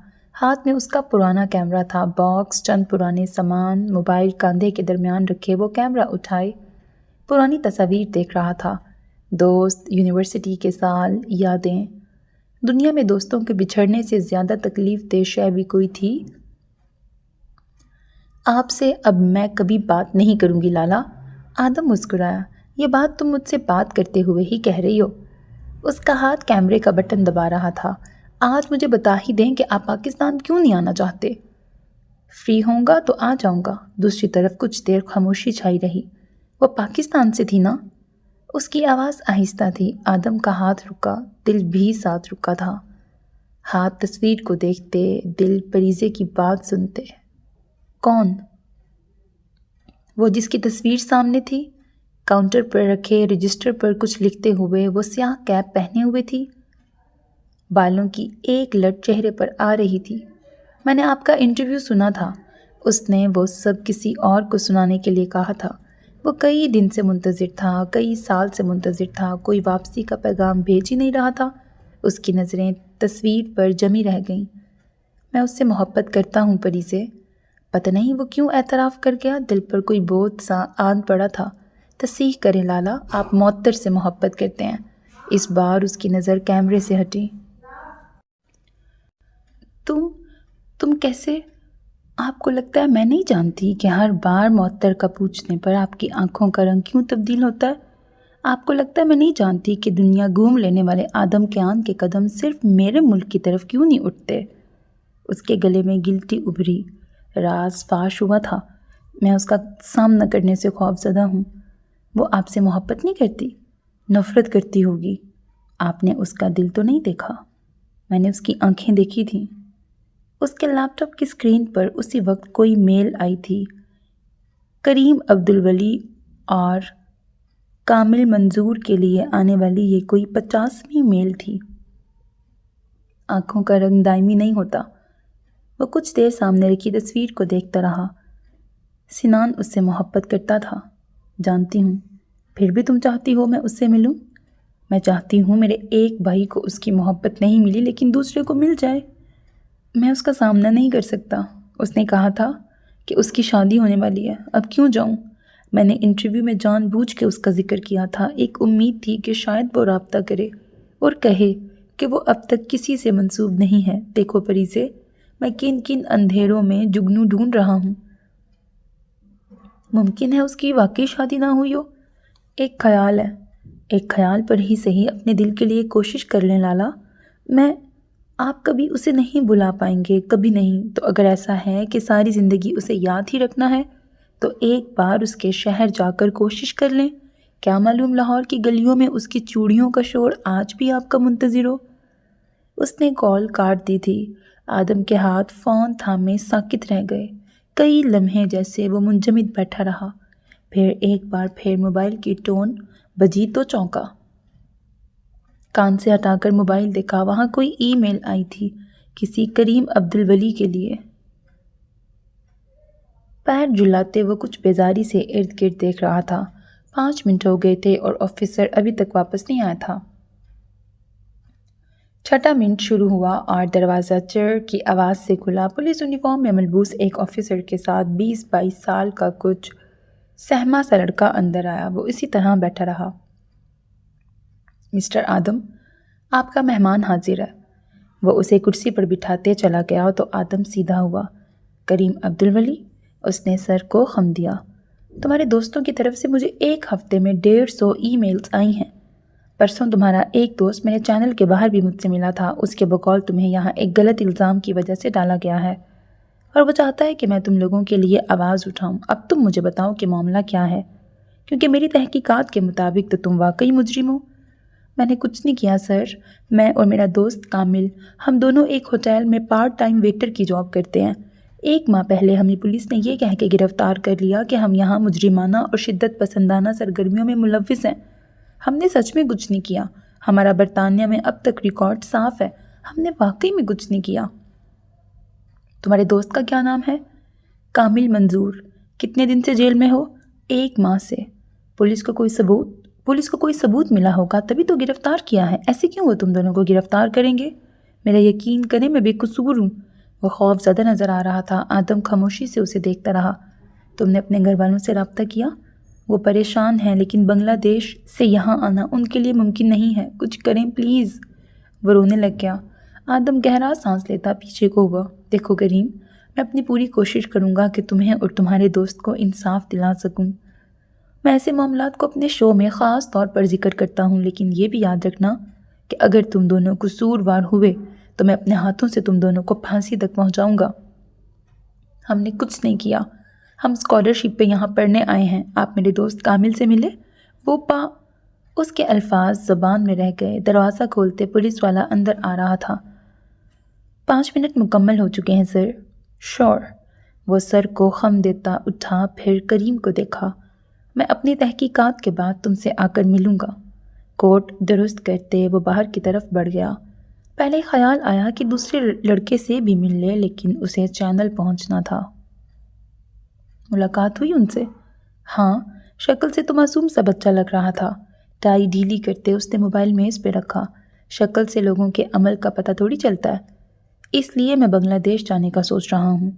ہاتھ میں اس کا پرانا کیمرہ تھا، باکس، چند پرانے سامان، موبائل کاندھے کے درمیان رکھے وہ کیمرہ اٹھائے پرانی تصاویر دیکھ رہا تھا۔ دوست، یونیورسٹی کے سال، یادیں۔ دنیا میں دوستوں کے بچھڑنے سے زیادہ تکلیف دہ شے بھی کوئی تھی؟ آپ سے اب میں کبھی بات نہیں کروں گی لالا۔ آدم مسکرایا۔ یہ بات تم مجھ سے بات کرتے ہوئے ہی کہہ رہی ہو۔ اس کا ہاتھ کیمرے کا بٹن دبا رہا تھا۔ آج مجھے بتا ہی دیں کہ آپ پاکستان کیوں نہیں آنا چاہتے؟ فری ہوں گا تو آ جاؤں گا۔ دوسری طرف کچھ دیر خاموشی چھائی رہی۔ وہ پاکستان سے تھی نا؟ اس کی آواز آہستہ تھی۔ آدم کا ہاتھ رکا، دل بھی ساتھ رکا تھا۔ ہاتھ تصویر کو دیکھتے، دل پریزے کی بات سنتے۔ کون؟ وہ جس کی تصویر سامنے تھی، کاؤنٹر پر رکھے رجسٹر پر کچھ لکھتے ہوئے، وہ سیاہ کیپ پہنے ہوئے تھی۔ بالوں کی ایک لٹ چہرے پر آ رہی تھی۔ میں نے آپ کا انٹرویو سنا تھا۔ اس نے وہ سب کسی اور کو سنانے کے لیے کہا تھا۔ وہ کئی دن سے منتظر تھا، کئی سال سے منتظر تھا، کوئی واپسی کا پیغام بھیج ہی نہیں رہا تھا۔ اس کی نظریں تصویر پر جمی رہ گئیں۔ میں اس سے محبت کرتا ہوں پری سے۔ پتہ نہیں وہ کیوں اعتراف کر گیا، دل پر کوئی بوجھ سا آن پڑا تھا۔ تصحیح کریں لالا، آپ معطر سے محبت کرتے ہیں۔ اس بار اس کی نظر کیمرے سے ہٹی۔ تم کیسے؟ آپ کو لگتا ہے میں نہیں جانتی کہ ہر بار معطر کا پوچھنے پر آپ کی آنکھوں کا رنگ کیوں تبدیل ہوتا ہے؟ آپ کو لگتا ہے میں نہیں جانتی کہ دنیا گھوم لینے والے آدم کیان کے قدم صرف میرے ملک کی طرف کیوں نہیں اٹھتے؟ اس کے گلے میں گلٹی ابھری، راز فاش ہوا تھا۔ میں اس کا سامنا کرنے سے خوفزدہ ہوں۔ وہ آپ سے محبت نہیں کرتی، نفرت کرتی ہوگی۔ آپ نے اس کا دل تو نہیں دیکھا؟ میں نے اس کی آنکھیں دیکھی تھیں۔ اس کے لیپ ٹاپ کی اسکرین پر اسی وقت کوئی میل آئی تھی۔ کریم عبدالولی اور کامل منظور کے لیے آنے والی یہ کوئی 50ویں میل تھی۔ آنکھوں کا رنگ دائمی نہیں ہوتا۔ وہ کچھ دیر سامنے رکھی تصویر کو دیکھتا رہا۔ سنان اس سے محبت کرتا تھا، جانتی ہوں۔ پھر بھی تم چاہتی ہو میں اس سے ملوں؟ میں چاہتی ہوں میرے ایک بھائی کو اس کی محبت نہیں ملی لیکن دوسرے کو مل جائے۔ میں اس کا سامنا نہیں کر سکتا۔ اس نے کہا تھا کہ اس کی شادی ہونے والی ہے، اب کیوں جاؤں؟ میں نے انٹرویو میں جان بوجھ کے اس کا ذکر کیا تھا۔ ایک امید تھی کہ شاید وہ رابطہ کرے اور کہے کہ وہ اب تک کسی سے منسوب نہیں ہے۔ دیکھو پریزے، میں کن کن اندھیروں میں جگنو ڈھونڈ رہا ہوں۔ ممکن ہے اس کی واقعی شادی نہ ہوئی ہو۔ ایک خیال ہے، ایک خیال پر ہی صحیح اپنے دل کے لیے کوشش کر لیں لالا۔ آپ کبھی اسے نہیں بلا پائیں گے، کبھی نہیں۔ تو اگر ایسا ہے کہ ساری زندگی اسے یاد ہی رکھنا ہے تو ایک بار اس کے شہر جا کر کوشش کر لیں۔ کیا معلوم لاہور کی گلیوں میں اس کی چوڑیوں کا شور آج بھی آپ کا منتظر ہو۔ اس نے کال کاٹ دی تھی۔ آدم کے ہاتھ فون تھامے ساکت رہ گئے۔ کئی لمحے جیسے وہ منجمد بیٹھا رہا۔ پھر ایک بار پھر موبائل کی ٹون بجی تو چونکا۔ کان سے ہٹا کر موبائل دیکھا، وہاں کوئی ای میل آئی تھی، کسی کریم عبدالولی کے لیے۔ پیر جلاتے وہ کچھ بیزاری سے ارد گرد دیکھ رہا تھا۔ 5 منٹ ہو گئے تھے اور آفیسر ابھی تک واپس نہیں آیا تھا۔ 6واں منٹ شروع ہوا اور دروازہ چر کی آواز سے کھلا۔ پولیس یونیفارم میں ملبوس ایک آفیسر کے ساتھ 20-22 سال کا کچھ سہما سا لڑکا اندر آیا۔ وہ اسی طرح بیٹھا رہا۔ مسٹر آدم، آپ کا مہمان حاضر ہے۔ وہ اسے کرسی پر بٹھاتے چلا گیا تو آدم سیدھا ہوا۔ کریم عبدالولی؟ اس نے سر کو خم دیا۔ تمہارے دوستوں کی طرف سے مجھے ایک ہفتے میں 150 ای میلز آئی ہیں۔ پرسوں تمہارا ایک دوست میرے چینل کے باہر بھی مجھ سے ملا تھا۔ اس کے بقول تمہیں یہاں ایک غلط الزام کی وجہ سے ڈالا گیا ہے اور وہ چاہتا ہے کہ میں تم لوگوں کے لیے آواز اٹھاؤں۔ اب تم مجھے بتاؤ کہ معاملہ کیا ہے، کیونکہ میری تحقیقات کے مطابق تو تم واقعی مجرم ہو۔ میں نے کچھ نہیں کیا سر۔ میں اور میرا دوست کامل، ہم دونوں ایک ہوٹل میں پارٹ ٹائم ویٹر کی جاب کرتے ہیں۔ 1 ماہ پہلے ہمیں پولیس نے یہ کہہ کے گرفتار کر لیا کہ ہم یہاں مجرمانہ اور شدت پسندانہ سرگرمیوں میں ملوث ہیں۔ ہم نے سچ میں کچھ نہیں کیا۔ ہمارا برطانیہ میں اب تک ریکارڈ صاف ہے، ہم نے واقعی میں کچھ نہیں کیا۔ تمہارے دوست کا کیا نام ہے؟ کامل منظور۔ کتنے دن سے جیل میں ہو؟ 1 ماہ سے۔ پولیس کو کوئی ثبوت ملا ہوگا تبھی تو گرفتار کیا ہے۔ ایسے کیوں وہ تم دونوں کو گرفتار کریں گے؟ میرا یقین کریں میں بے قصور ہوں۔ وہ خوف زدہ نظر آ رہا تھا۔ آدم خاموشی سے اسے دیکھتا رہا۔ تم نے اپنے گھر والوں سے رابطہ کیا؟ وہ پریشان ہیں لیکن بنگلہ دیش سے یہاں آنا ان کے لیے ممکن نہیں ہے۔ کچھ کریں پلیز۔ وہ رونے لگ گیا۔ آدم گہرا سانس لیتا پیچھے کو ہوا۔ دیکھو کریم، میں اپنی پوری کوشش کروں گا کہ تمہیں اور تمہارے دوست کو انصاف دلا سکوں۔ میں ایسے معاملات کو اپنے شو میں خاص طور پر ذکر کرتا ہوں، لیکن یہ بھی یاد رکھنا کہ اگر تم دونوں قصوروار ہوئے تو میں اپنے ہاتھوں سے تم دونوں کو پھانسی تک پہنچاؤں گا۔ ہم نے کچھ نہیں کیا۔ ہم اسکالرشپ پہ یہاں پڑھنے آئے ہیں۔ آپ میرے دوست کامل سے ملے؟ اس کے الفاظ زبان میں رہ گئے۔ دروازہ کھولتے پولیس والا اندر آ رہا تھا۔ 5 منٹ مکمل ہو چکے ہیں سر۔ شور۔ وہ سر کو خم دیتا اٹھا، پھر کریم کو دیکھا۔ میں اپنی تحقیقات کے بعد تم سے آ کر ملوں گا۔ کوٹ درست کرتے وہ باہر کی طرف بڑھ گیا۔ پہلے خیال آیا کہ دوسرے لڑکے سے بھی مل لے، لیکن اسے چینل پہنچنا تھا۔ ملاقات ہوئی ان سے؟ ہاں، شکل سے تو معصوم سا بچہ لگ رہا تھا۔ ٹائی ڈھیلی کرتے اس نے موبائل میز پہ رکھا۔ شکل سے لوگوں کے عمل کا پتہ تھوڑی چلتا ہے، اس لیے میں بنگلہ دیش جانے کا سوچ رہا ہوں۔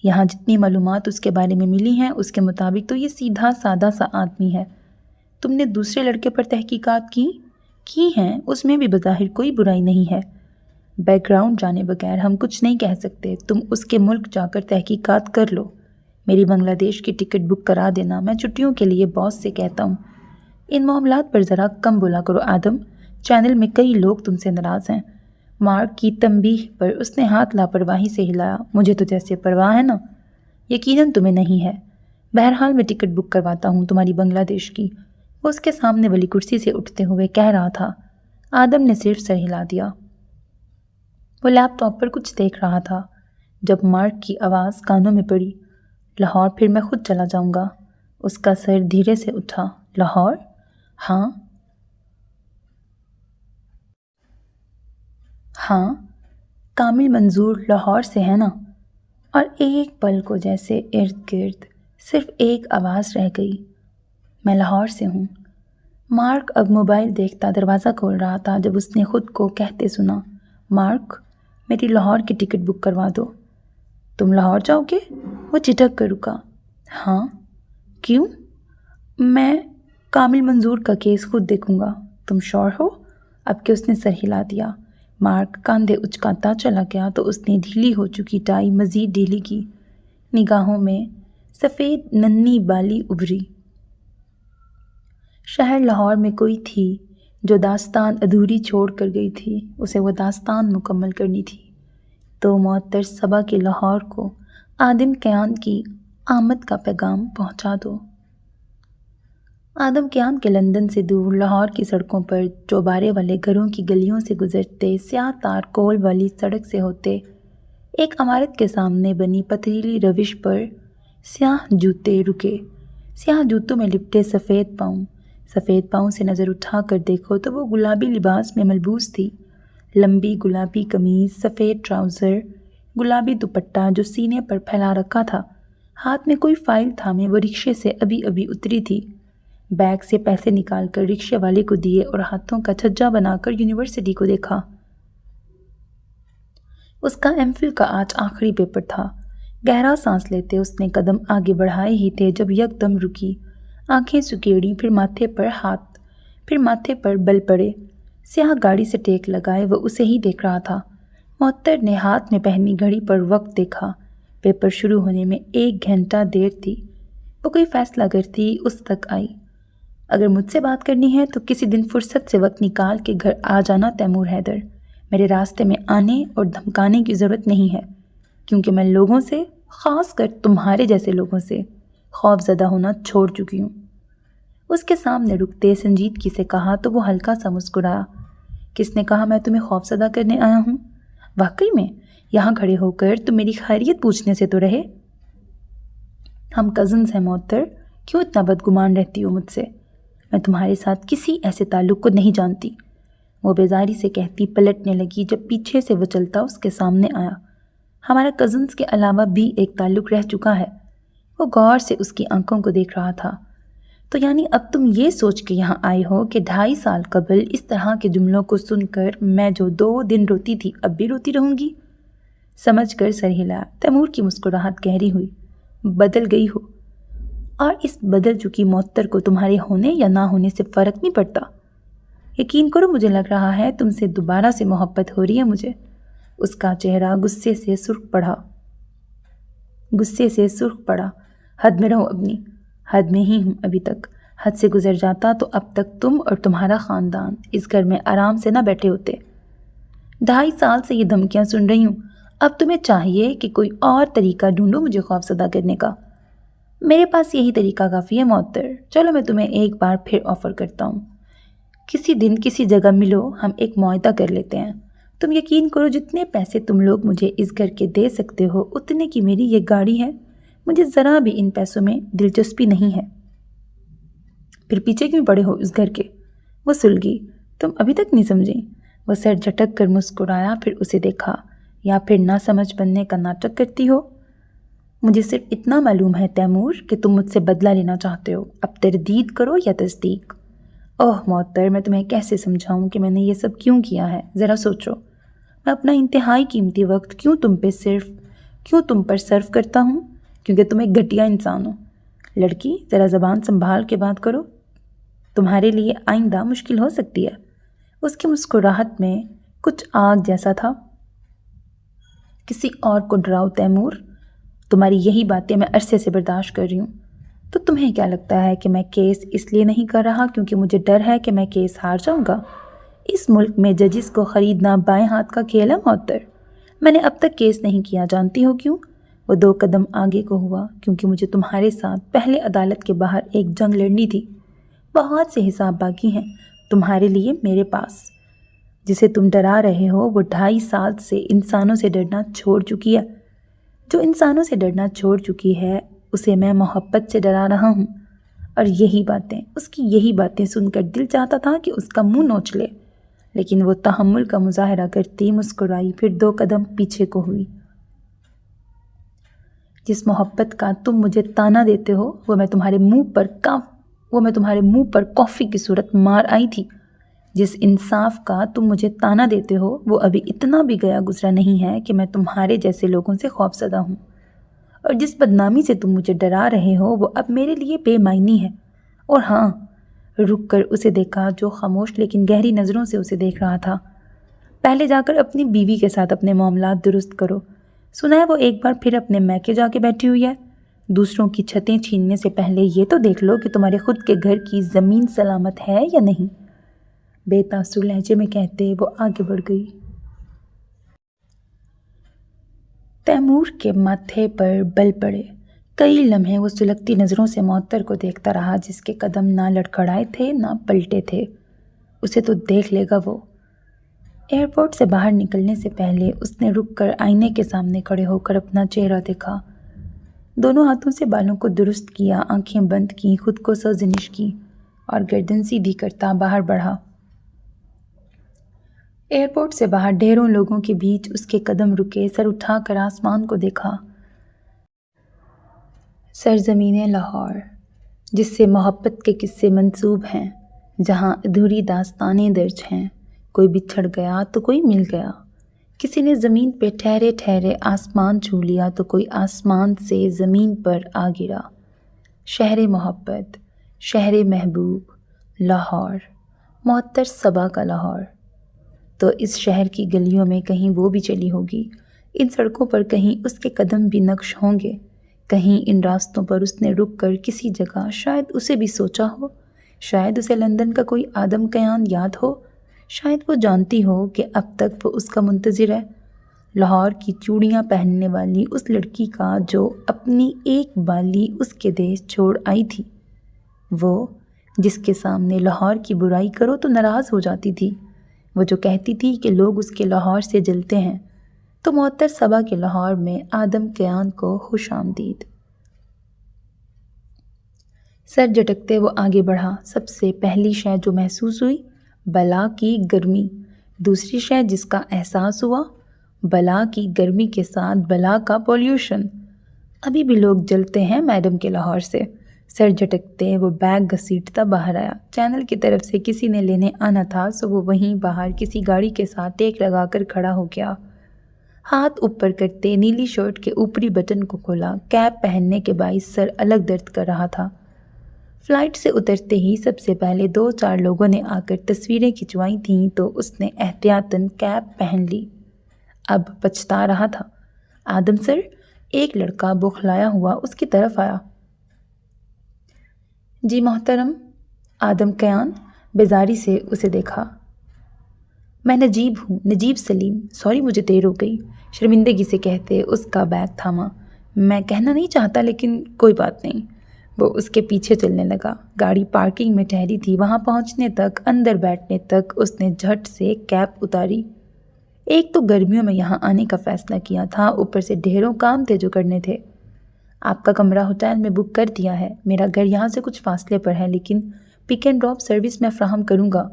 یہاں جتنی معلومات اس کے بارے میں ملی ہیں اس کے مطابق تو یہ سیدھا سادہ سا آدمی ہے۔ تم نے دوسرے لڑکے پر تحقیقات کی ہیں، اس میں بھی بظاہر کوئی برائی نہیں ہے۔ بیک گراؤنڈ جانے بغیر ہم کچھ نہیں کہہ سکتے۔ تم اس کے ملک جا کر تحقیقات کر لو۔ میری بنگلہ دیش کی ٹکٹ بک کرا دینا، میں چھٹیوں کے لیے باس سے کہتا ہوں۔ ان معاملات پر ذرا کم بولا کرو آدم، چینل میں کئی لوگ تم سے ناراض ہیں۔ مارک کی تنبیہ پر اس نے ہاتھ لاپرواہی سے ہلایا۔ مجھے تو جیسے پرواہ ہے نا، یقیناً تمہیں نہیں ہے۔ بہرحال میں ٹکٹ بک کرواتا ہوں تمہاری بنگلہ دیش کی۔ وہ اس کے سامنے والی کرسی سے اٹھتے ہوئے کہہ رہا تھا۔ آدم نے صرف سر ہلا دیا۔ وہ لیپ ٹاپ پر کچھ دیکھ رہا تھا جب مارک کی آواز کانوں میں پڑی۔ لاہور؟ پھر میں خود چلا جاؤں گا۔ اس کا سر دھیرے سے اٹھا۔ لاہور؟ ہاں کامل منظور لاہور سے ہے نا؟ اور ایک پل کو جیسے ارد گرد صرف ایک آواز رہ گئی، میں لاہور سے ہوں۔ مارک اب موبائل دیکھتا دروازہ کھول رہا تھا جب اس نے خود کو کہتے سنا، مارک، میری لاہور کی ٹکٹ بک کروا دو۔ تم لاہور جاؤ گے؟ وہ چٹک کر رکا۔ ہاں۔ کیوں؟ میں کامل منظور کا کیس خود دیکھوں گا۔ تم شور ہو؟ اب کہ اس نے سر ہلا دیا، مارک کاندھے اچکاتا چلا گیا تو اس نے ڈھیلی ہو چکی ٹائی مزید ڈھیلی کی۔ نگاہوں میں سفید ننھی بالی ابھری۔ شہر لاہور میں کوئی تھی جو داستان ادھوری چھوڑ کر گئی تھی، اسے وہ داستان مکمل کرنی تھی۔ تو معطر صبا کے لاہور کو آدم کیان کی آمد کا پیغام پہنچا دو۔ آدم کیان کے لندن سے دور لاہور کی سڑکوں پر چوبارے والے گھروں کی گلیوں سے گزرتے، سیاہ تار کول والی سڑک سے ہوتے، ایک عمارت کے سامنے بنی پتھریلی روش پر سیاہ جوتے رکے۔ سیاہ جوتوں میں لپٹے سفید پاؤں سے نظر اٹھا کر دیکھو تو وہ گلابی لباس میں ملبوس تھی۔ لمبی گلابی قمیض، سفید ٹراؤزر، گلابی دوپٹہ جو سینے پر پھیلا رکھا تھا۔ ہاتھ میں کوئی فائل تھامے وہ رکشے سے ابھی اتری تھی۔ بیگ سے پیسے نکال کر رکشے والے کو دیے اور ہاتھوں کا چھجا بنا کر یونیورسٹی کو دیکھا۔ اس کا ایم فل کا آج آخری پیپر تھا۔ گہرا سانس لیتے اس نے قدم آگے بڑھائے ہی تھے جب یکدم رکی، آنکھیں سکیڑیں، پھر ماتھے پر بل پڑے۔ سیاہ گاڑی سے ٹیک لگائے وہ اسے ہی دیکھ رہا تھا۔ معطر نے ہاتھ میں پہنی گھڑی پر وقت دیکھا۔ پیپر شروع ہونے میں 1 گھنٹہ دیر تھی۔ وہ کوئی فیصلہ کرتی اس تک آئی۔ اگر مجھ سے بات کرنی ہے تو کسی دن فرصت سے وقت نکال کے گھر آ جانا تیمور حیدر۔ میرے راستے میں آنے اور دھمکانے کی ضرورت نہیں ہے، کیونکہ میں لوگوں سے، خاص کر تمہارے جیسے لوگوں سے، خوف زدہ ہونا چھوڑ چکی ہوں۔ اس کے سامنے رکتے سنجیدگی سے کہا تو وہ ہلکا سا مسکرایا۔ کس نے کہا میں تمہیں خوف زدہ کرنے آیا ہوں؟ واقعی میں یہاں کھڑے ہو کر تم میری خیریت پوچھنے سے تو رہے۔ ہم کزنز ہیں معطر، کیوں اتنا بدگمان رہتی ہو مجھ سے؟ میں تمہارے ساتھ کسی ایسے تعلق کو نہیں جانتی، وہ بیزاری سے کہتی پلٹنے لگی جب پیچھے سے وہ چلتا اس کے سامنے آیا۔ ہمارا کزنز کے علاوہ بھی ایک تعلق رہ چکا ہے۔ وہ غور سے اس کی آنکھوں کو دیکھ رہا تھا۔ تو یعنی اب تم یہ سوچ کے یہاں آئے ہو کہ 2.5 سال قبل اس طرح کے جملوں کو سن کر میں جو 2 دن روتی تھی اب بھی روتی رہوں گی؟ سمجھ کر سر ہلایا۔ تیمور کی مسکراہٹ گہری ہوئی۔ بدل گئی ہو، اور اس بدل چکی معطر کو تمہارے ہونے یا نہ ہونے سے فرق نہیں پڑتا۔ یقین کرو مجھے لگ رہا ہے تم سے دوبارہ سے محبت ہو رہی ہے مجھے۔ اس کا چہرہ غصے سے سرخ پڑا۔ حد میں رہو اپنی۔ حد میں ہی ہوں ابھی تک۔ حد سے گزر جاتا تو اب تک تم اور تمہارا خاندان اس گھر میں آرام سے نہ بیٹھے ہوتے۔ 2.5 سال سے یہ دھمکیاں سن رہی ہوں۔ اب تمہیں چاہیے کہ کوئی اور طریقہ ڈھونڈو مجھے خوفزدہ کرنے کا۔ میرے پاس یہی طریقہ کافی ہے معطر۔ چلو میں تمہیں ایک بار پھر آفر کرتا ہوں۔ کسی دن کسی جگہ ملو، ہم ایک معاہدہ کر لیتے ہیں۔ تم یقین کرو جتنے پیسے تم لوگ مجھے اس گھر کے دے سکتے ہو اتنے کی میری یہ گاڑی ہے، مجھے ذرا بھی ان پیسوں میں دلچسپی نہیں ہے۔ پھر پیچھے کیوں پڑے ہو اس گھر کے؟ وہ سلگی، تم ابھی تک نہیں سمجھیں؟ وہ سر جھٹک کر مسکرایا، پھر اسے دیکھا، یا پھر نہ سمجھ بننے کا ناٹک کرتی ہو؟ مجھے صرف اتنا معلوم ہے تیمور کہ تم مجھ سے بدلہ لینا چاہتے ہو، اب تردید کرو یا تصدیق۔ اوہ معطر، میں تمہیں کیسے سمجھاؤں کہ میں نے یہ سب کیوں کیا ہے؟ ذرا سوچو، میں اپنا انتہائی قیمتی وقت کیوں تم پر صرف کرتا ہوں؟ کیونکہ تم ایک گھٹیا انسان ہو۔ لڑکی، ذرا زبان سنبھال کے بات کرو، تمہارے لیے آئندہ مشکل ہو سکتی ہے۔ اس کی مسکراہٹ میں کچھ آگ جیسا تھا۔ کسی اور کو ڈراؤ تیمور، تمہاری یہی باتیں میں عرصے سے برداشت کر رہی ہوں۔ تو تمہیں کیا لگتا ہے کہ میں کیس اس لیے نہیں کر رہا کیونکہ مجھے ڈر ہے کہ میں کیس ہار جاؤں گا؟ اس ملک میں ججز کو خریدنا بائیں ہاتھ کا کھیل ہے معطر۔ میں نے اب تک کیس نہیں کیا، جانتی ہو کیوں؟ وہ 2 قدم آگے کو ہوا، کیونکہ مجھے تمہارے ساتھ پہلے عدالت کے باہر ایک جنگ لڑنی تھی۔ بہت سے حساب باقی ہیں تمہارے لیے میرے پاس۔ جسے تم ڈرا رہے ہو وہ 2.5 سال سے انسانوں سے ڈرنا چھوڑ چکی ہے۔ جو انسانوں سے ڈرنا چھوڑ چکی ہے اسے میں محبت سے ڈرا رہا ہوں، اور اس کی یہی باتیں سن کر دل چاہتا تھا کہ اس کا منہ نوچ لے، لیکن وہ تحمل کا مظاہرہ کرتی مسکرائی، پھر 2 قدم پیچھے کو ہوئی۔ جس محبت کا تم مجھے تانا دیتے ہو وہ میں تمہارے منہ پر کافی کی صورت مار آئی تھی۔ جس انصاف کا تم مجھے تانا دیتے ہو وہ ابھی اتنا بھی گیا گزرا نہیں ہے کہ میں تمہارے جیسے لوگوں سے خوفزدہ ہوں، اور جس بدنامی سے تم مجھے ڈرا رہے ہو وہ اب میرے لیے بے معنی ہے۔ اور ہاں، رک کر اسے دیکھا جو خاموش لیکن گہری نظروں سے اسے دیکھ رہا تھا، پہلے جا کر اپنی بیوی کے ساتھ اپنے معاملات درست کرو۔ سنا ہے وہ ایک بار پھر اپنے میکے جا کے بیٹھی ہوئی ہے۔ دوسروں کی چھتیں چھیننے سے پہلے یہ تو دیکھ لو کہ تمہارے خود کے گھر کی زمین سلامت ہے یا نہیں۔ بے تاثر لہجے میں کہتے وہ آگے بڑھ گئی۔ تیمور کے ماتھے پر بل پڑے۔ کئی لمحے وہ سلگتی نظروں سے معطر کو دیکھتا رہا، جس کے قدم نہ لڑکھڑائے تھے نہ پلٹے تھے۔ اسے تو دیکھ لے گا وہ۔ ایئرپورٹ سے باہر نکلنے سے پہلے اس نے رک کر آئینے کے سامنے کھڑے ہو کر اپنا چہرہ دیکھا، دونوں ہاتھوں سے بالوں کو درست کیا، آنکھیں بند کی، خود کو سرزنش کی، اور گردن سیدھی کرتا باہر بڑھا۔ ایئرپورٹ سے باہر ڈھیروں لوگوں کے بیچ اس کے قدم رکے، سر اٹھا کر آسمان کو دیکھا۔ سرزمین لاہور، جس سے محبت کے قصے منسوب ہیں، جہاں ادھوری داستانیں درج ہیں، کوئی بچھڑ گیا تو کوئی مل گیا، کسی نے زمین پہ ٹھہرے ٹھہرے آسمان چھو لیا تو کوئی آسمان سے زمین پر آ گرا۔ شہر محبت، شہر محبوب، لاہور، معطر صبا کا لاہور۔ تو اس شہر کی گلیوں میں کہیں وہ بھی چلی ہوگی، ان سڑکوں پر کہیں اس کے قدم بھی نقش ہوں گے، کہیں ان راستوں پر اس نے رک کر کسی جگہ شاید اسے بھی سوچا ہو، شاید اسے لندن کا کوئی آدم قیان یاد ہو، شاید وہ جانتی ہو کہ اب تک وہ اس کا منتظر ہے، لاہور کی چوڑیاں پہننے والی اس لڑکی کا جو اپنی ایک بالی اس کے دیش چھوڑ آئی تھی، وہ جس کے سامنے لاہور کی برائی کرو تو ناراض ہو جاتی تھی، وہ جو کہتی تھی کہ لوگ اس کے لاہور سے جلتے ہیں، تو معطر صبا کے لاہور میں آدم قیان کو خوش آمدید۔ سر جھٹکتے وہ آگے بڑھا۔ سب سے پہلی شے جو محسوس ہوئی، بلا کی گرمی۔ دوسری شے جس کا احساس ہوا، بلا کی گرمی کے ساتھ بلا کا پولیوشن۔ ابھی بھی لوگ جلتے ہیں میڈم کے لاہور سے۔ سر جھٹکتے وہ بیگ گھسیٹتا باہر آیا۔ چینل کی طرف سے کسی نے لینے آنا تھا، سو وہ وہیں باہر کسی گاڑی کے ساتھ ٹیک لگا کر کھڑا ہو گیا۔ ہاتھ اوپر کرتے نیلی شرٹ کے اوپری بٹن کو کھولا۔ کیپ پہننے کے باعث سر الگ درد کر رہا تھا۔ فلائٹ سے اترتے ہی سب سے پہلے 2-4 لوگوں نے آ کر تصویریں کھنچوائی تھیں تو اس نے احتیاطاً کیپ پہن لی۔ اب پچھتا رہا تھا۔ آدم سر، ایک لڑکا بوکھلایا ہوا اس کی طرف آیا۔ جی محترم۔ آدم قیان بیزاری سے اسے دیکھا۔ میں نجیب ہوں، نجیب سلیم۔ سوری مجھے دیر ہو گئی، شرمندگی سے کہتے اس کا بیگ تھاما۔ میں کہنا نہیں چاہتا لیکن کوئی بات نہیں، وہ اس کے پیچھے چلنے لگا۔ گاڑی پارکنگ میں ٹھہری تھی، وہاں پہنچنے تک، اندر بیٹھنے تک اس نے جھٹ سے کیپ اتاری۔ ایک تو گرمیوں میں یہاں آنے کا فیصلہ کیا تھا، اوپر سے ڈھیروں کام تھے جو کرنے تھے۔ آپ کا کمرہ ہوٹل میں بک کر دیا ہے، میرا گھر یہاں سے کچھ فاصلے پر ہے، لیکن پک اینڈ ڈراپ سروس میں فراہم کروں گا۔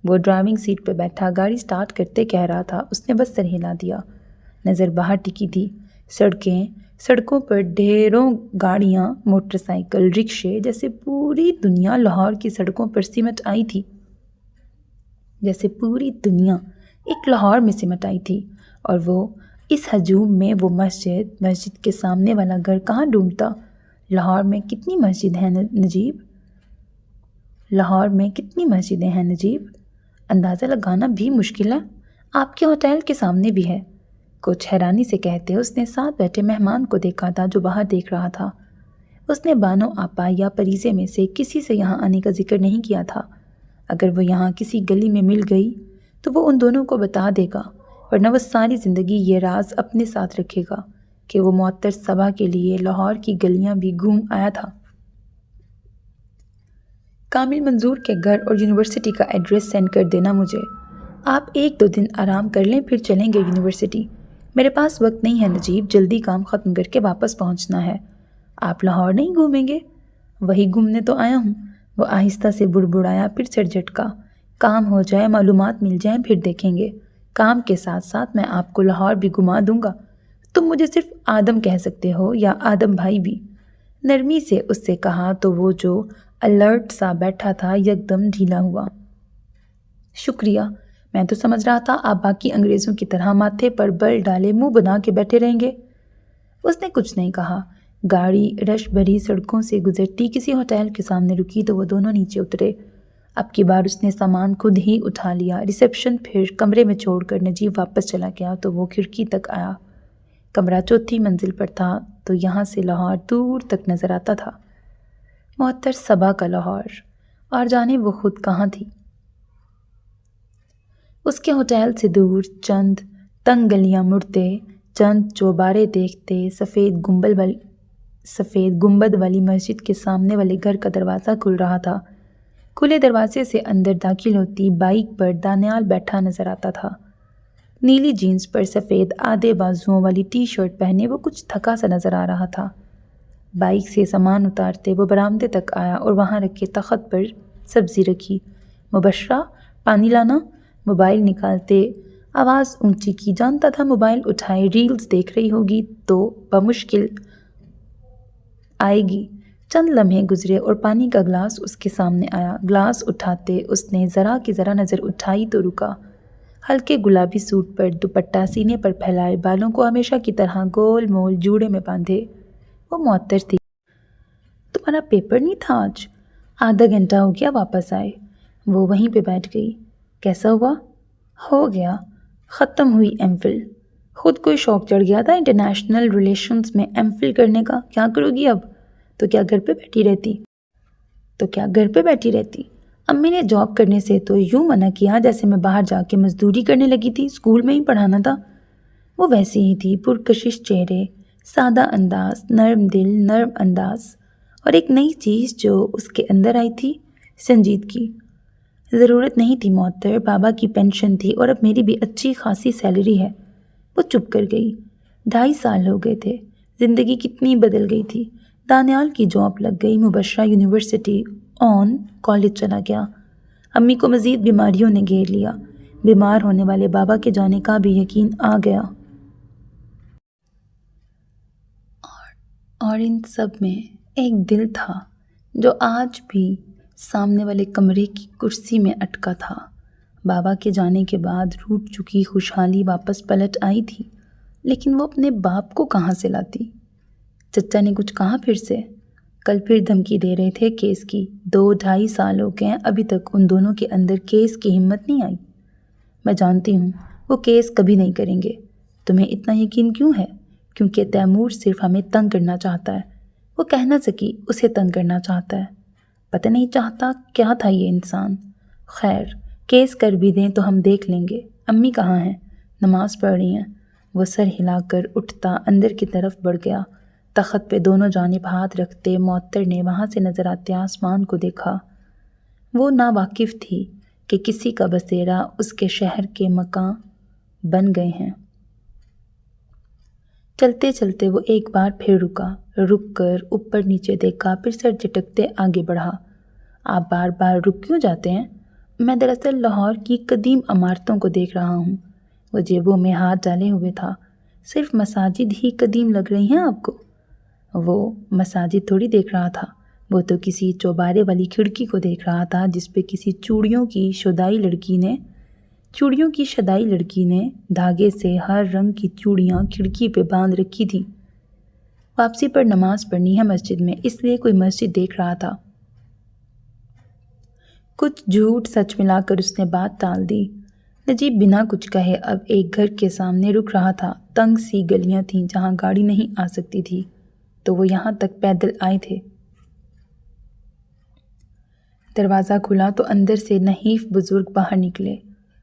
وہ ڈرائیونگ سیٹ پہ بیٹھا گاڑی سٹارٹ کرتے کہہ رہا تھا۔ اس نے بس سر ہلا دیا، نظر باہر ٹکی تھی۔ سڑکوں پر ڈھیروں گاڑیاں، موٹر سائیکل، رکشے، جیسے پوری دنیا لاہور کی سڑکوں پر سمٹ آئی تھی، جیسے پوری دنیا ایک لاہور میں سمٹ آئی تھی۔ اور وہ اس ہجوم میں وہ مسجد کے سامنے والا گھر کہاں ڈھونڈتا؟ لاہور میں کتنی مسجد ہیں نجیب؟ لاہور میں کتنی مسجدیں ہیں نجیب؟ اندازہ لگانا بھی مشکل ہے، آپ کے ہوٹل کے سامنے بھی ہے۔ کچھ حیرانی سے کہتے اس نے ساتھ بیٹھے مہمان کو دیکھا تھا جو باہر دیکھ رہا تھا۔ اس نے بانو آپا یا پریزے میں سے کسی سے یہاں آنے کا ذکر نہیں کیا تھا۔ اگر وہ یہاں کسی گلی میں مل گئی تو وہ ان دونوں کو بتا دے گا، ورنہ وہ ساری زندگی یہ راز اپنے ساتھ رکھے گا کہ وہ معطر صبا کے لیے لاہور کی گلیاں بھی گھوم آیا تھا۔ کامل منظور کے گھر اور یونیورسٹی کا ایڈریس سینڈ کر دینا مجھے۔ آپ 1-2 دن آرام کر لیں، پھر چلیں گے یونیورسٹی۔ میرے پاس وقت نہیں ہے نجیب، جلدی کام ختم کر کے واپس پہنچنا ہے۔ آپ لاہور نہیں گھومیں گے؟ وہی گھومنے تو آیا ہوں، وہ آہستہ سے بڑبڑایا، پھر سر جھٹکا۔ کام ہو جائے، معلومات مل جائیں، پھر دیکھیں گے۔ کام کے ساتھ ساتھ میں آپ کو لاہور بھی گھما دوں گا۔ تم مجھے صرف آدم کہہ سکتے ہو، یا آدم بھائی بھی۔ نرمی سے اس سے کہا تو وہ جو الرٹ سا بیٹھا تھا یکدم ڈھیلا ہوا۔ شکریہ، میں تو سمجھ رہا تھا آپ باقی انگریزوں کی طرح ماتھے پر بل ڈالے منہ بنا کے بیٹھے رہیں گے۔ اس نے کچھ نہیں کہا۔ گاڑی رش بھری سڑکوں سے گزرتی کسی ہوٹل کے سامنے رکی تو وہ دونوں نیچے اترے۔ اب کی بار اس نے سامان خود ہی اٹھا لیا۔ ریسیپشن پھر کمرے میں چھوڑ کر نجیب واپس چلا گیا تو وہ کھڑکی تک آیا۔ کمرہ 4تھی منزل پر تھا تو یہاں سے لاہور دور تک نظر آتا تھا، معطر صبا کا لاہور، اور جانے وہ خود کہاں تھی۔ اس کے ہوٹل سے دور چند تنگ گلیاں مڑتے، چند چوبارے دیکھتے، سفید گنبد والی مسجد کے سامنے والے گھر کا دروازہ کھل رہا تھا۔ کھلے دروازے سے اندر داخل ہوتی بائک پر دانیال بیٹھا نظر آتا تھا۔ نیلی جینز پر سفید آدھے بازوؤں والی ٹی شرٹ پہنے وہ کچھ تھکا سا نظر آ رہا تھا۔ بائک سے سامان اتارتے وہ برآمدے تک آیا اور وہاں رکھے تخت پر سبزی رکھی۔ مبشرہ، پانی لانا؟ موبائل نکالتے آواز اونچی کی۔ جانتا تھا موبائل اٹھائے ریلز دیکھ رہی ہوگی تو بمشکل آئے گی۔ چند لمحے گزرے اور پانی کا گلاس اس کے سامنے آیا۔ گلاس اٹھاتے اس نے ذرا کی ذرا نظر اٹھائی تو رکا۔ ہلکے گلابی سوٹ پر دوپٹہ سینے پر پھیلائے، بالوں کو ہمیشہ کی طرح گول مول جوڑے میں باندھے، وہ معطر تھی۔ تمہارا پیپر نہیں تھا آج؟ آدھا گھنٹہ ہو گیا واپس آئے۔ وہ وہیں پہ بیٹھ گئی۔ کیسا ہوا؟ ہو گیا، ختم ہوئی ایم فل۔ خود کوئی شوق چڑھ گیا تھا انٹرنیشنل ریلیشنز میں ایم فل کرنے کا۔ کیا کرو گی اب؟ تو کیا گھر پہ بیٹھی رہتی؟ امی نے جاب کرنے سے تو یوں منع کیا جیسے میں باہر جا کے مزدوری کرنے لگی تھی، اسکول میں ہی پڑھانا تھا۔ وہ ویسی ہی تھی، پرکشش چہرے، سادہ انداز، نرم دل، نرم انداز، اور ایک نئی چیز جو اس کے اندر آئی تھی، سنجیدگی۔ ضرورت نہیں تھی معطر، بابا کی پینشن تھی اور اب میری بھی اچھی خاصی سیلری ہے۔ وہ چپ کر گئی۔ 2.5 سال ہو گئے تھے، زندگی کتنی بدل گئی تھی۔ دانیال کی جاب لگ گئی، مبشرہ یونیورسٹی آن کالج چلا گیا۔ امی کو مزید بیماریوں نے گھیر لیا، بیمار ہونے والے بابا کے جانے کا بھی یقین آ گیا۔ اور ان سب میں ایک دل تھا جو آج بھی سامنے والے کمرے کی کرسی میں اٹکا تھا۔ بابا کے جانے کے بعد روٹ چکی خوشحالی واپس پلٹ آئی تھی، لیکن وہ اپنے باپ کو کہاں سے لاتی؟ چچا نے کچھ کہا پھر سے؟ کل پھر دھمکی دے رہے تھے کیس کی۔ 2-2.5 سال ہو گئے ہیں، ابھی تک ان دونوں کے اندر کیس کی ہمت نہیں آئی۔ میں جانتی ہوں وہ کیس کبھی نہیں کریں گے۔ تمہیں اتنا یقین کیوں ہے؟ کیونکہ تیمور صرف ہمیں تنگ کرنا چاہتا ہے۔ وہ کہہ نہ سکی، اسے تنگ کرنا چاہتا ہے۔ پتہ نہیں چاہتا کیا تھا یہ انسان۔ خیر، کیس کر بھی دیں تو ہم دیکھ لیں گے۔ امی کہاں ہیں؟ نماز پڑھ رہی ہیں۔ وہ سر ہلا کر اٹھتا اندر کی طرف بڑھ گیا۔ تخت پہ دونوں جانب ہاتھ رکھتے معطر نے وہاں سے نظر آتے آسمان کو دیکھا۔ وہ ناواقف تھی کہ کسی کا بسیرا اس کے شہر کے مکان بن گئے ہیں۔ چلتے چلتے وہ ایک بار پھر رکا، رک کر اوپر نیچے دیکھا، پھر سر جھٹکتے آگے بڑھا۔ آپ بار بار رک کیوں جاتے ہیں؟ میں دراصل لاہور کی قدیم عمارتوں کو دیکھ رہا ہوں۔ وہ جیبوں میں ہاتھ ڈالے ہوئے تھا۔ صرف مساجد ہی قدیم لگ رہی ہیں آپ کو؟ وہ مساجد تھوڑی دیکھ رہا تھا، وہ تو کسی چوبارے والی کھڑکی کو دیکھ رہا تھا جس پہ کسی چوڑیوں کی شدائی لڑکی نے دھاگے سے ہر رنگ کی چوڑیاں کھڑکی پہ باندھ رکھی تھی۔ واپسی پر نماز پڑھنی ہے مسجد میں، اس لیے کوئی مسجد دیکھ رہا تھا۔ کچھ جھوٹ سچ ملا کر اس نے بات ٹال دی۔ نجیب بنا کچھ کہے اب ایک گھر کے سامنے رک رہا تھا۔ تنگ سی گلیاں تھیں جہاں گاڑی نہیں آ سکتی تھی، تو وہ یہاں تک پیدل آئے تھے۔ دروازہ کھلا تو اندر سے نحیف بزرگ باہر نکلے۔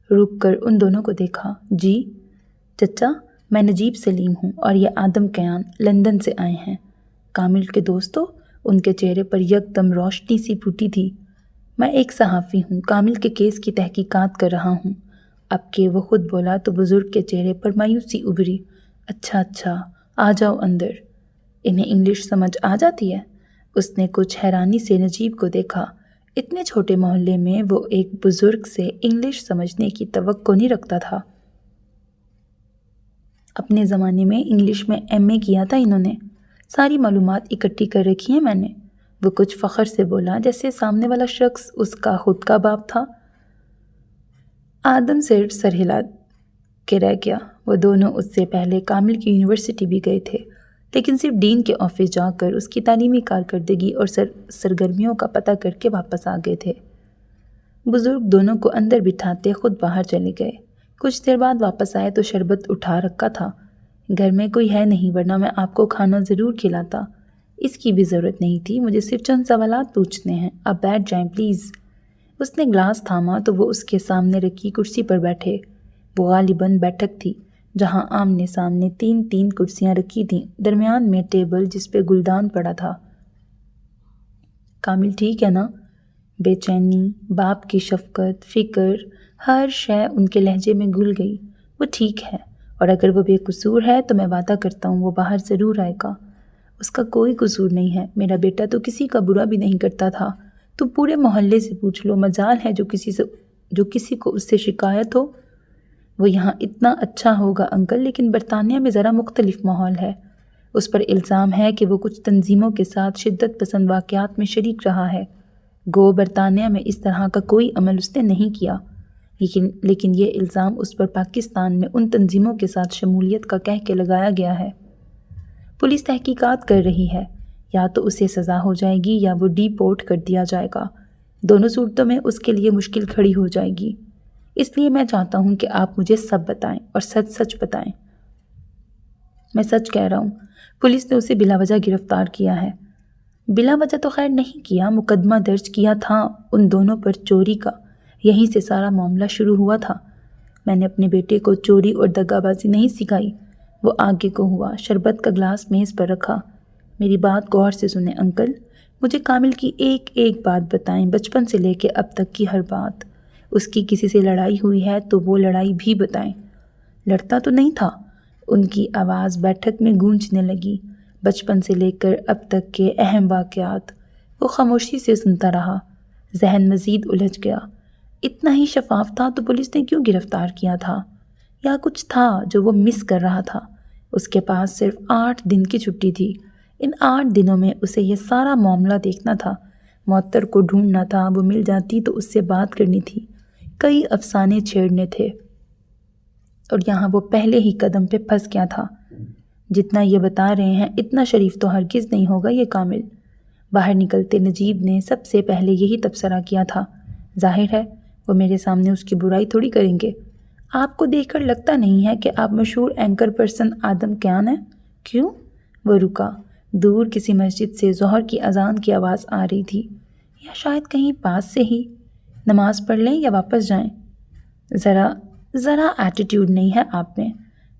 رک کر ان دونوں کو دیکھا۔ جی چچا، میں نجیب سلیم ہوں اور یہ آدم کیان لندن سے آئے ہیں۔ کامل کے دوستو؟ ان کے چہرے پر یک دم روشنی سی پھوٹی تھی۔ میں ایک صحافی ہوں، کامل کے کیس کی تحقیقات کر رہا ہوں۔ اب کہ وہ خود بولا تو بزرگ کے چہرے پر مایوسی ابھری۔ اچھا، آ جاؤ اندر۔ انہیں انگلش سمجھ آ جاتی ہے؟ اس نے کچھ حیرانی سے نجیب کو دیکھا۔ اتنے چھوٹے محلے میں وہ ایک بزرگ سے انگلش سمجھنے کی توقع نہیں رکھتا تھا۔ اپنے زمانے میں انگلش میں ایم اے کیا تھا انہوں نے، ساری معلومات اکٹھی کر رکھی ہیں میں نے۔ وہ کچھ فخر سے بولا جیسے سامنے والا شخص اس کا خود کا باپ تھا۔ آدم صرف سر ہلا کے رہ گیا۔ وہ دونوں اس سے پہلے کامل کی یونیورسٹی بھی گئے تھے، لیکن صرف ڈین کے آفس جا کر اس کی تعلیمی کارکردگی اور سرگرمیوں کا پتہ کر کے واپس آ گئے تھے۔ بزرگ دونوں کو اندر بٹھاتے خود باہر چلے گئے۔ کچھ دیر بعد واپس آئے تو شربت اٹھا رکھا تھا۔ گھر میں کوئی ہے نہیں ورنہ میں آپ کو کھانا ضرور کھلاتا۔ اس کی بھی ضرورت نہیں تھی، مجھے صرف چند سوالات پوچھنے ہیں۔ آپ بیٹھ جائیں پلیز۔ اس نے گلاس تھاما تو وہ اس کے سامنے رکھی کرسی پر بیٹھے۔ وہ غالباً بیٹھک تھی جہاں آمنے سامنے تین کرسیاں رکھی تھیں، درمیان میں ٹیبل جس پہ گلدان پڑا تھا۔ کامل ٹھیک ہے نا؟ بے چینی، باپ کی شفقت، فکر، ہر شے ان کے لہجے میں گھل گئی۔ وہ ٹھیک ہے، اور اگر وہ بے قصور ہے تو میں وعدہ کرتا ہوں وہ باہر ضرور آئے گا۔ اس کا کوئی قصور نہیں ہے، میرا بیٹا تو کسی کا برا بھی نہیں کرتا تھا۔ تم پورے محلے سے پوچھ لو، مجال ہے جو کسی کو اس سے شکایت ہو۔ وہ یہاں اتنا اچھا ہوگا انکل، لیکن برطانیہ میں ذرا مختلف ماحول ہے۔ اس پر الزام ہے کہ وہ کچھ تنظیموں کے ساتھ شدت پسند واقعات میں شریک رہا ہے۔ گو برطانیہ میں اس طرح کا کوئی عمل اس نے نہیں کیا، لیکن یہ الزام اس پر پاکستان میں ان تنظیموں کے ساتھ شمولیت کا کہہ کے لگایا گیا ہے۔ پولیس تحقیقات کر رہی ہے، یا تو اسے سزا ہو جائے گی یا وہ ڈی پورٹ کر دیا جائے گا۔ دونوں صورتوں میں اس کے لیے مشکل کھڑی ہو جائے گی۔ اس لیے میں چاہتا ہوں کہ آپ مجھے سب بتائیں اور سچ بتائیں۔ میں سچ کہہ رہا ہوں، پولیس نے اسے بلا وجہ گرفتار کیا ہے۔ بلا وجہ تو خیر نہیں کیا، مقدمہ درج کیا تھا ان دونوں پر چوری کا۔ یہیں سے سارا معاملہ شروع ہوا تھا۔ میں نے اپنے بیٹے کو چوری اور دغا بازی نہیں سکھائی۔ وہ آگے کو ہوا، شربت کا گلاس میز پر رکھا۔ میری بات غور سے سنیں انکل، مجھے کامل کی ایک بات بتائیں، بچپن سے لے کے اب تک کی ہر بات۔ اس کی کسی سے لڑائی ہوئی ہے تو وہ لڑائی بھی بتائیں۔ لڑتا تو نہیں تھا؟ ان کی آواز بیٹھک میں گونجنے لگی۔ بچپن سے لے کر اب تک کے اہم واقعات۔ وہ خاموشی سے سنتا رہا۔ ذہن مزید الجھ گیا۔ اتنا ہی شفاف تھا تو پولیس نے کیوں گرفتار کیا تھا؟ یا کچھ تھا جو وہ مس کر رہا تھا؟ اس کے پاس صرف 8 دن کی چھٹی تھی۔ ان 8 دنوں میں اسے یہ سارا معاملہ دیکھنا تھا، معطر کو ڈھونڈنا تھا، وہ مل جاتی تو اس سے بات کرنی تھی، کئی افسانے چھیڑنے تھے، اور یہاں وہ پہلے ہی قدم پہ پھنس گیا تھا۔ جتنا یہ بتا رہے ہیں اتنا شریف تو ہرگز نہیں ہوگا یہ کامل۔ باہر نکلتے نجیب نے سب سے پہلے یہی تبصرہ کیا تھا۔ ظاہر ہے وہ میرے سامنے اس کی برائی تھوڑی کریں گے۔ آپ کو دیکھ کر لگتا نہیں ہے کہ آپ مشہور اینکر پرسن آدم کیان ہیں؟ کیوں؟ وہ رکا۔ دور کسی مسجد سے ظہر کی اذان کی آواز آ رہی تھی، یا شاید کہیں پاس سے ہی۔ نماز پڑھ لیں یا واپس جائیں؟ ذرا ایٹیٹیوڈ نہیں ہے آپ میں۔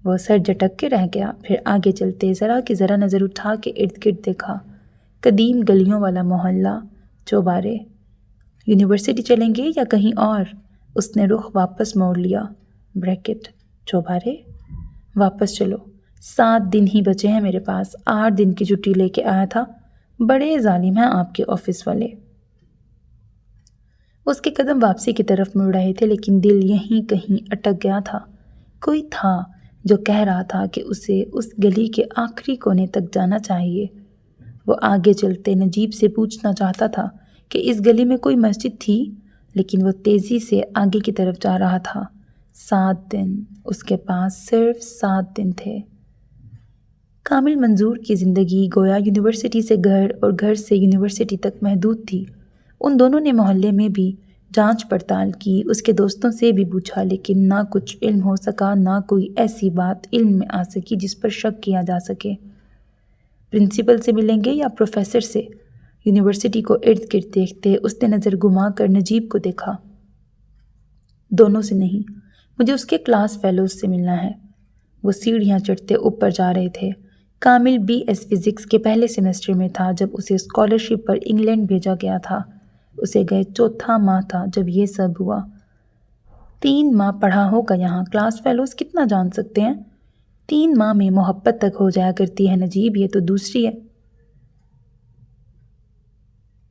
وہ سر جھٹک کے رہ گیا، پھر آگے چلتے ذرا کی ذرا نظر اٹھا کے ارد گرد دیکھا۔ قدیم گلیوں والا محلہ، چوبارے۔ یونیورسٹی چلیں گے یا کہیں اور؟ اس نے رخ واپس موڑ لیا۔ بریکٹ چوبارے؟ واپس چلو، 7 دن ہی بچے ہیں میرے پاس، 8 دن کی چھٹی لے کے آیا تھا۔ بڑے ظالم ہیں آپ کے آفس والے۔ اس کے قدم واپسی کی طرف مڑ رہے تھے، لیکن دل یہیں کہیں اٹک گیا تھا۔ کوئی تھا جو کہہ رہا تھا کہ اسے اس گلی کے آخری کونے تک جانا چاہیے۔ وہ آگے چلتے نجیب سے پوچھنا چاہتا تھا کہ اس گلی میں کوئی مسجد تھی، لیکن وہ تیزی سے آگے کی طرف جا رہا تھا۔ 7 دن، اس کے پاس صرف 7 دن تھے۔ کامل منظور کی زندگی گویا یونیورسٹی سے گھر اور گھر سے یونیورسٹی تک محدود تھی۔ ان دونوں نے محلے میں بھی جانچ پڑتال کی، اس کے دوستوں سے بھی پوچھا، لیکن نہ کچھ علم ہو سکا، نہ کوئی ایسی بات علم میں آ سکی جس پر شک کیا جا سکے۔ پرنسپل سے ملیں گے یا پروفیسر سے؟ یونیورسٹی کو ارد گرد دیکھتے اس نے نظر گھما کر نجیب کو دیکھا۔ دونوں سے نہیں، مجھے اس کے کلاس فیلوز سے ملنا ہے۔ وہ سیڑھیاں چڑھتے اوپر جا رہے تھے۔ کامل BS فزکس کے پہلے سیمسٹر میں تھا جب اسے اسکالرشپ پر انگلینڈ بھیجا گیا تھا۔ اسے گئے 4تھا ماہ تھا جب یہ سب ہوا۔ 3 ماہ پڑھا ہوگا یہاں۔ کلاس فیلوز کتنا جان سکتے ہیں؟ 3 ماہ میں محبت تک ہو جایا کرتی ہے نجیب، یہ تو دوسری ہے۔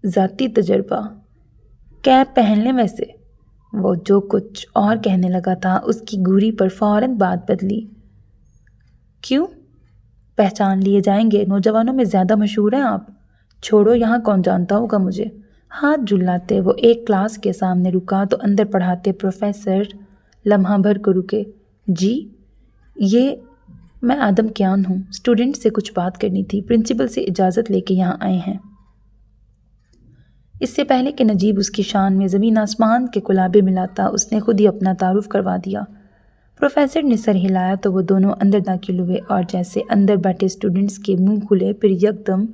ذاتی تجربہ۔ کیپ پہن لیں ویسے۔ وہ جو کچھ اور کہنے لگا تھا، اس کی گھوری پر فوراً بات بدلی۔ کیوں؟ پہچان لیے جائیں گے، نوجوانوں میں زیادہ مشہور ہیں آپ۔ چھوڑو، یہاں کون جانتا ہوگا مجھے۔ ہاتھ جھلاتے وہ ایک کلاس کے سامنے رکا تو اندر پڑھاتے پروفیسر لمحہ بھر کو رکے۔ جی، یہ میں آدم کیان ہوں، اسٹوڈنٹ سے کچھ بات کرنی تھی، پرنسپل سے اجازت لے کے یہاں آئے ہیں۔ اس سے پہلے کہ نجیب اس کی شان میں زمین آسمان کے کلابے ملاتا، اس نے خود ہی اپنا تعارف کروا دیا۔ پروفیسر نے سر ہلایا تو وہ دونوں اندر داخل ہوئے، اور جیسے اندر بیٹھے اسٹوڈنٹس کے منہ کھلے، پھر یکدم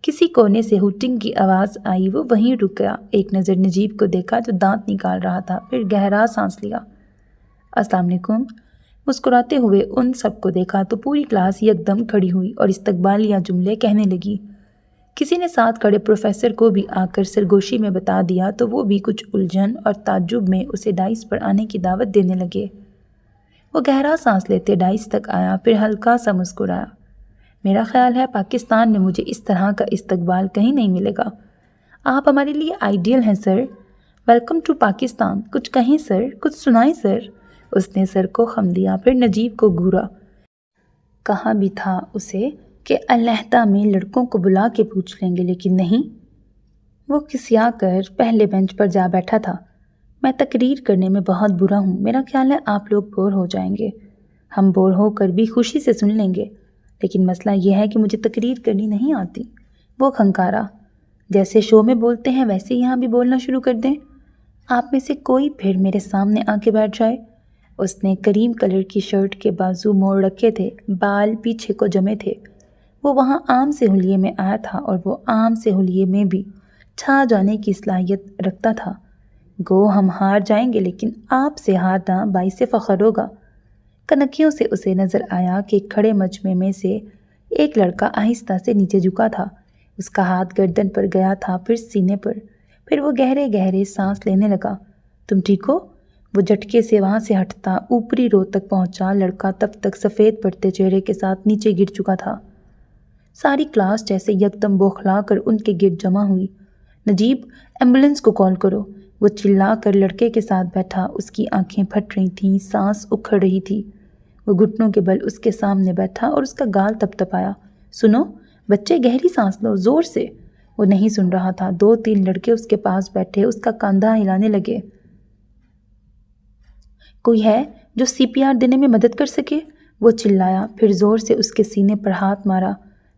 کسی کونے سے ہوٹنگ کی آواز آئی۔ وہ وہیں رک گیا، ایک نظر نجیب کو دیکھا جو دانت نکال رہا تھا، پھر گہرا سانس لیا۔ السلام علیکم۔ مسکراتے ہوئے ان سب کو دیکھا تو پوری کلاس یکدم کھڑی ہوئی اور استقبالیہ جملے کہنے لگی۔ کسی نے ساتھ کھڑے پروفیسر کو بھی آ کر سرگوشی میں بتا دیا تو وہ بھی کچھ الجھن اور تعجب میں اسے ڈائس پر آنے کی دعوت دینے لگے۔ وہ گہرا سانس لیتے ڈائس تک آیا، پھر ہلکا سا مسکرایا۔ میرا خیال ہے پاکستان میں مجھے اس طرح کا استقبال کہیں نہیں ملے گا۔ آپ ہمارے لیے آئیڈیل ہیں سر۔ Welcome to Pakistan. کچھ کہیں سر، کچھ سنائیں سر۔ اس نے سر کو خم دیا، پھر نجیب کو گھورا۔ کہا بھی تھا اسے کہ علیحدہ میں لڑکوں کو بلا کے پوچھ لیں گے، لیکن نہیں۔ وہ کسیا کر پہلے بینچ پر جا بیٹھا تھا۔ میں تقریر کرنے میں بہت برا ہوں، میرا خیال ہے آپ لوگ بور ہو جائیں گے۔ ہم بور ہو کر بھی خوشی سے سن لیں گے، لیکن مسئلہ یہ ہے کہ مجھے تقریر کرنی نہیں آتی۔ وہ کھنکارا۔ جیسے شو میں بولتے ہیں ویسے یہاں بھی بولنا شروع کر دیں۔ آپ میں سے کوئی پھر میرے سامنے آ کے بیٹھ جائے۔ اس نے کریم کلر کی شرٹ کے بازو موڑ رکھے تھے، بال پیچھے کو جمے تھے۔ وہ وہاں عام سے حلیے میں آیا تھا، اور وہ عام سے حلیے میں بھی چھا جانے کی صلاحیت رکھتا تھا۔ گو ہم ہار جائیں گے، لیکن آپ سے ہارنا باعث فخر ہوگا۔ کنکھیوں سے اسے نظر آیا کہ کھڑے مجمع میں سے ایک لڑکا آہستہ سے نیچے جھکا تھا۔ اس کا ہاتھ گردن پر گیا تھا، پھر سینے پر، پھر وہ گہرے گہرے سانس لینے لگا۔ تم ٹھیک ہو؟ وہ جھٹکے سے وہاں سے ہٹتا اوپری رو تک پہنچا۔ لڑکا تب تک سفید پڑتے چہرے کے ساتھ نیچے گر چکا تھا۔ ساری کلاس جیسے یکدم بوکھلا کر ان کے گرد جمع ہوئی۔ نجیب، ایمبولینس کو کال کرو۔ وہ چلا کر لڑکے کے ساتھ بیٹھا۔ اس کی آنکھیں پھٹ رہی تھیں، سانس اکھڑ رہی تھی۔ وہ گھٹنوں کے بل اس کے سامنے بیٹھا اور اس کا گال تپتپایا۔ سنو بچے، گہری سانس لو، زور سے۔ وہ نہیں سن رہا تھا۔ 2-3 لڑکے اس کے پاس بیٹھے اس کا کاندھا ہلانے لگے۔ کوئی ہے جو CPR دینے میں مدد کر سکے؟ وہ چلایا، پھر زور سے اس کے سینے پر ہاتھ مارا۔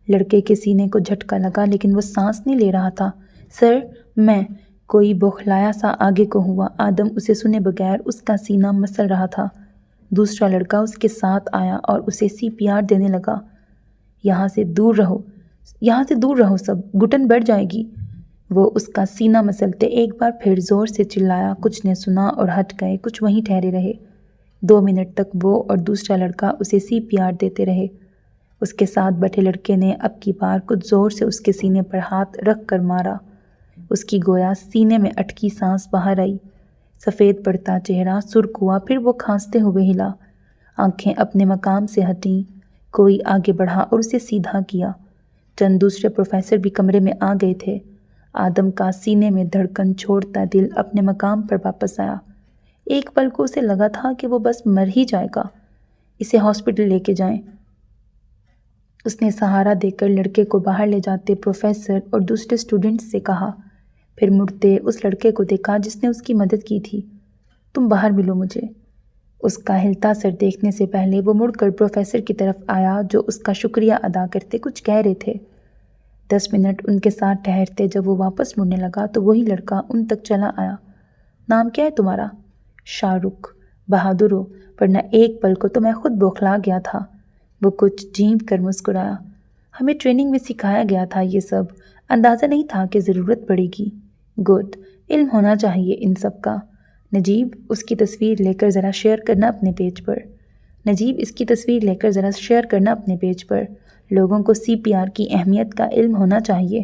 لڑکے کے سینے کو جھٹکا لگا، لیکن وہ سانس نہیں لے رہا تھا۔ سر، میں کوئی بوکھلایا سا آگے کو ہوا۔ آدم اسے سنے بغیر اس کا سینہ مسل رہا تھا۔ دوسرا لڑکا اس کے ساتھ آیا اور اسے CPR دینے لگا۔ یہاں سے دور رہو، یہاں سے دور رہو سب، گھٹن بڑھ جائے گی۔ وہ اس کا سینہ مسلتے ایک بار پھر زور سے چلایا۔ کچھ نے سنا اور ہٹ گئے، کچھ وہیں ٹھہرے رہے۔ 2 منٹ تک وہ اور دوسرا لڑکا اسے CPR دیتے رہے۔ اس کے ساتھ بیٹھے لڑکے نے اب کی بار کچھ زور سے اس کے سینے پر ہاتھ رکھ کر مارا۔ اس کی گویا سینے میں اٹکی سانس باہر آئی۔ سفید پڑتا چہرہ سرخ ہوا، پھر وہ کھانستے ہوئے ہلا۔ آنکھیں اپنے مقام سے ہٹیں۔ کوئی آگے بڑھا اور اسے سیدھا کیا۔ چند دوسرے پروفیسر بھی کمرے میں آ گئے تھے۔ آدم کا سینے میں دھڑکن چھوڑتا دل اپنے مقام پر واپس آیا۔ ایک پل کو اسے لگا تھا کہ وہ بس مر ہی جائے گا۔ اسے ہاسپٹل لے کے جائیں۔ اس نے سہارا دے کر لڑکے کو باہر لے جاتے پروفیسر اور دوسرے اسٹوڈنٹس سے کہا، پھر مڑتے اس لڑکے کو دیکھا جس نے اس کی مدد کی تھی۔ تم باہر ملو مجھے۔ اس کا ہلتا سر دیکھنے سے پہلے وہ مڑ کر پروفیسر کی طرف آیا جو اس کا شکریہ ادا کرتے کچھ کہہ رہے تھے۔ 10 منٹ ان کے ساتھ ٹھہرتے جب وہ واپس مڑنے لگا تو وہی لڑکا ان تک چلا آیا۔ نام کیا ہے تمہارا؟ شاہ رخ۔ بہادر ہو، ورنہ ایک پل کو تو میں خود بوکھلا گیا تھا۔ وہ کچھ جھینپ کر مسکرایا۔ ہمیں ٹریننگ میں سکھایا گیا تھا یہ سب، اندازہ نہیں تھا کہ ضرورت پڑے گی۔ گڈ، علم ہونا چاہیے ان سب کا۔ نجیب، اس کی تصویر لے کر ذرا شیئر کرنا اپنے پیج پر۔ نجیب، اس کی تصویر لے کر ذرا شیئر کرنا اپنے پیج پر۔ لوگوں کو CPR کی اہمیت کا علم ہونا چاہیے۔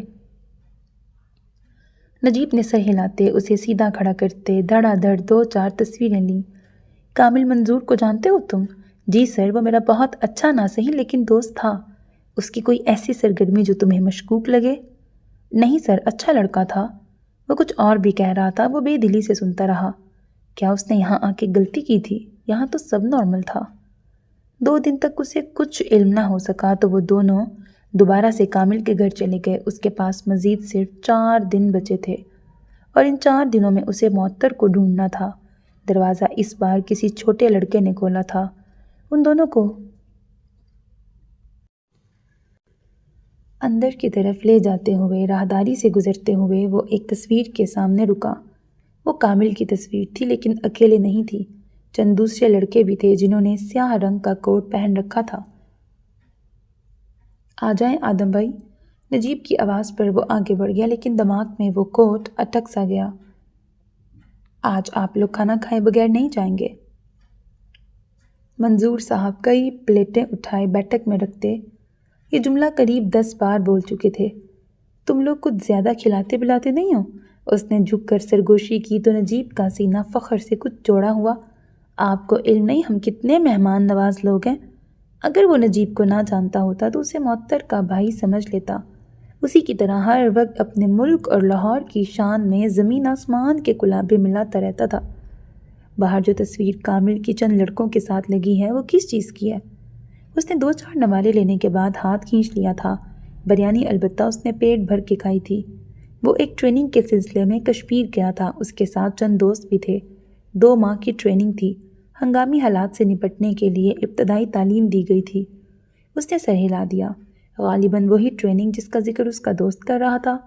نجیب نے سر ہلاتے اسے سیدھا کھڑا کرتے دھڑا دھڑ 2-4 تصویریں لیں۔ کامل منظور کو جانتے ہو تم؟ جی سر، وہ میرا بہت اچھا نہ صحیح لیکن دوست تھا۔ اس کی کوئی ایسی سرگرمی جو تمہیں مشکوک لگے؟ نہیں سر، اچھا لڑکا تھا۔ وہ کچھ اور بھی کہہ رہا تھا، وہ بے دلی سے سنتا رہا۔ کیا اس نے یہاں آ کے غلطی کی تھی؟ یہاں تو سب نارمل تھا۔ 2 دن تک اسے کچھ علم نہ ہو سکا تو وہ دونوں دوبارہ سے کامل کے گھر چلے گئے۔ اس کے پاس مزید صرف 4 دن بچے تھے اور ان 4 دنوں میں اسے معطر کو ڈھونڈنا تھا۔ دروازہ اس بار کسی چھوٹے لڑکے نے کھولا تھا۔ ان دونوں کو اندر کی طرف لے جاتے ہوئے راہداری سے گزرتے ہوئے وہ ایک تصویر کے سامنے رکا۔ وہ کامل کی تصویر تھی لیکن اکیلے نہیں تھی۔ چند دوسرے لڑکے بھی تھے جنہوں نے سیاہ رنگ کا کوٹ پہن رکھا تھا۔ آ جائیں آدم بھائی۔ نجیب کی آواز پر وہ آگے بڑھ گیا لیکن دماغ میں وہ کوٹ اٹک سا گیا۔ آج آپ لوگ کھانا کھائے بغیر نہیں جائیں گے؟ منظور صاحب کئی پلیٹیں اٹھائے بیٹھک میں رکھتے یہ جملہ قریب 10 بار بول چکے تھے۔ تم لوگ کچھ زیادہ کھلاتے پلاتے نہیں ہو؟ اس نے جھک کر سرگوشی کی تو نجیب کا سینہ فخر سے کچھ چوڑا ہوا۔ آپ کو علم نہیں ہم کتنے مہمان نواز لوگ ہیں۔ اگر وہ نجیب کو نہ جانتا ہوتا تو اسے معطر کا بھائی سمجھ لیتا۔ اسی کی طرح ہر وقت اپنے ملک اور لاہور کی شان میں زمین آسمان کے کلابے ملاتا رہتا تھا۔ باہر جو تصویر کامل کی چند لڑکوں کے ساتھ لگی ہے وہ کس چیز کی ہے؟ اس نے 2-4 نوالے لینے کے بعد ہاتھ کھینچ لیا تھا۔ بریانی البتہ اس نے پیٹ بھر کے کھائی تھی۔ وہ ایک ٹریننگ کے سلسلے میں کشمیر گیا تھا۔ اس کے ساتھ چند دوست بھی تھے۔ 2 ماہ کی ٹریننگ تھی۔ ہنگامی حالات سے نپٹنے کے لیے ابتدائی تعلیم دی گئی تھی۔ اس نے سر ہلا دیا۔ غالباً وہی ٹریننگ جس کا ذکر اس کا دوست کر رہا تھا۔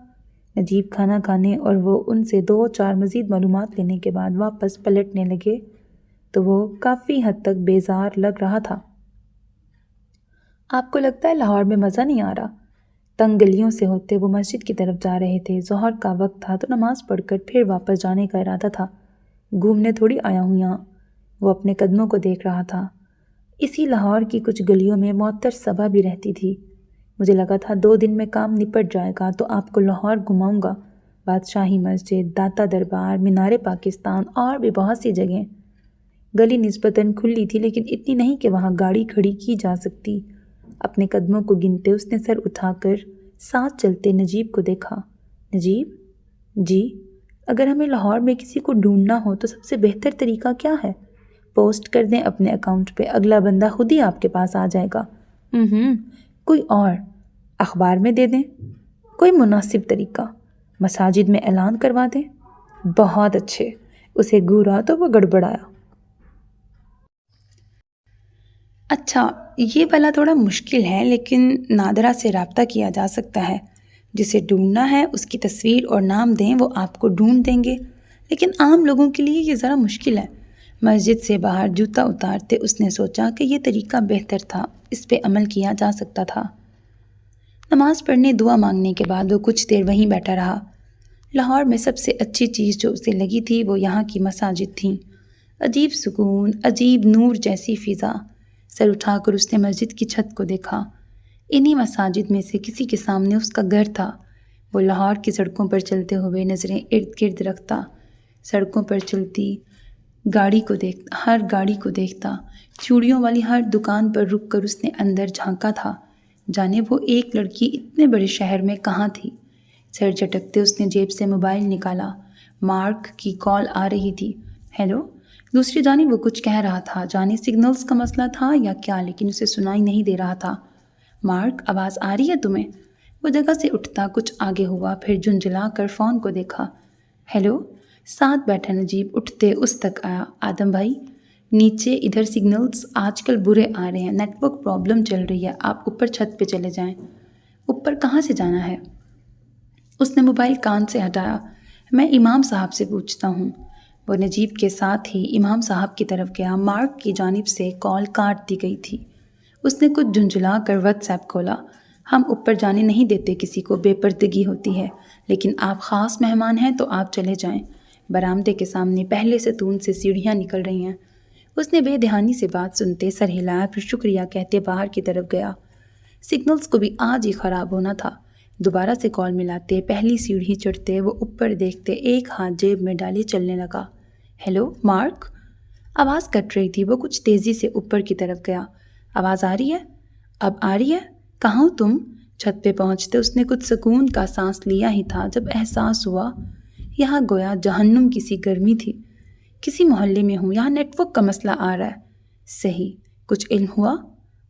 نجیب کھانا کھانے اور وہ ان سے 2-4 مزید معلومات لینے کے بعد واپس پلٹنے لگے تو وہ کافی حد تک بیزار لگ رہا تھا۔ آپ کو لگتا ہے لاہور میں مزہ نہیں آ رہا؟ تنگ گلیوں سے ہوتے وہ مسجد کی طرف جا رہے تھے۔ ظہر کا وقت تھا تو نماز پڑھ کر پھر واپس جانے کا ارادہ تھا۔ گھومنے تھوڑی آیا ہوں یہاں۔ وہ اپنے قدموں کو دیکھ رہا تھا۔ اسی لاہور کی کچھ گلیوں میں معطر صبا بھی رہتی تھی۔ مجھے لگا تھا 2 دن میں کام نپٹ جائے گا تو آپ کو لاہور گھماؤں گا۔ بادشاہی مسجد، داتا دربار، مینار پاکستان اور بھی بہت سی جگہیں۔ گلی نسبتاً کھلی تھی لیکن اتنی نہیں کہ وہاں گاڑی کھڑی کی جا سکتی۔ اپنے قدموں کو گنتے اس نے سر اٹھا کر ساتھ چلتے نجیب کو دیکھا۔ نجیب؟ جی؟ اگر ہمیں لاہور میں کسی کو ڈھونڈنا ہو تو سب سے بہتر طریقہ کیا ہے؟ پوسٹ کر دیں اپنے اکاؤنٹ پہ، اگلا بندہ خود ہی آپ کے پاس آ جائے گا۔ کوئی اور اخبار میں دے دیں؟ کوئی مناسب طریقہ؟ مساجد میں اعلان کروا دیں؟ بہت اچھے۔ اسے گھورا تو وہ گڑبڑایا۔ اچھا، یہ والا تھوڑا مشکل ہے لیکن نادرہ سے رابطہ کیا جا سکتا ہے۔ جسے ڈھونڈنا ہے اس کی تصویر اور نام دیں، وہ آپ کو ڈھونڈ دیں گے۔ لیکن عام لوگوں کے لیے یہ ذرا مشکل ہے۔ مسجد سے باہر جوتا اتارتے اس نے سوچا کہ یہ طریقہ بہتر تھا، اس پہ عمل کیا جا سکتا تھا۔ نماز پڑھنے دعا مانگنے کے بعد وہ کچھ دیر وہیں بیٹھا رہا۔ لاہور میں سب سے اچھی چیز جو اسے لگی تھی وہ یہاں کی مساجد تھیں۔ عجیب سکون، عجیب نور جیسی فضا۔ سر اٹھا کر اس نے مسجد کی چھت کو دیکھا۔ انہی مساجد میں سے کسی کے سامنے اس کا گھر تھا۔ وہ لاہور کی سڑکوں پر چلتے ہوئے نظریں ارد گرد رکھتا، سڑکوں پر چلتی ہر گاڑی کو دیکھتا، چوڑیوں والی ہر دکان پر رک کر اس نے اندر جھانکا تھا، جانے وہ ایک لڑکی اتنے بڑے شہر میں کہاں تھی۔ سر جھٹکتے اس نے جیب سے موبائل نکالا۔ مارک کی کال آ رہی تھی۔ ہیلو؟ دوسری جانب وہ کچھ کہہ رہا تھا، جانے سگنلز کا مسئلہ تھا یا کیا، لیکن اسے سنائی نہیں دے رہا تھا۔ مارک، آواز آ رہی ہے تمہیں؟ وہ جگہ سے اٹھتا کچھ آگے ہوا، پھر جھنجھلا کر فون کو دیکھا۔ ہیلو؟ ساتھ بیٹھا نجیب اٹھتے اس تک آیا۔ آدم بھائی، نیچے ادھر سگنلز آج کل برے آ رہے ہیں، نیٹ ورک پرابلم چل رہی ہے، آپ اوپر چھت پہ چلے جائیں۔ اوپر کہاں سے جانا ہے؟ اس نے موبائل کان سے ہٹایا۔ میں امام صاحب سے پوچھتا ہوں۔ وہ نجیب کے ساتھ ہی امام صاحب کی طرف گیا۔ مارک کی جانب سے کال کاٹ دی گئی تھی۔ اس نے کچھ جھنجھلا کر واٹس ایپ کھولا۔ ہم اوپر جانے نہیں دیتے، کسی کو بے پردگی ہوتی ہے، لیکن آپ خاص مہمان ہیں تو آپ چلے جائیں۔ برآمدے کے سامنے پہلے ستون سے سیڑھیاں نکل رہی ہیں۔ اس نے بے دھیانی سے بات سنتے سر ہلایا، پھر شکریہ کہتے باہر کی طرف گیا۔ سگنلز کو بھی آج ہی خراب ہونا تھا۔ دوبارہ سے کال ملاتے، پہلی سیڑھی چڑھتے، وہ اوپر دیکھتے، ایک ہاتھ جیب میں ڈالے چلنے لگا۔ Hello mark? آواز کٹ رہی تھی۔ وہ کچھ تیزی سے اوپر کی طرف گیا۔ آواز آ رہی ہے؟ اب آ رہی ہے؟ کہاں ہو تم؟ چھت پہ پہنچتے اس نے کچھ سکون کا سانس لیا ہی تھا جب احساس ہوا یہاں گویا جہنم کسی گرمی تھی۔ کسی محلے میں ہوں، یہاں نیٹ ورک کا مسئلہ آ رہا ہے۔ صحیح، کچھ علم ہوا؟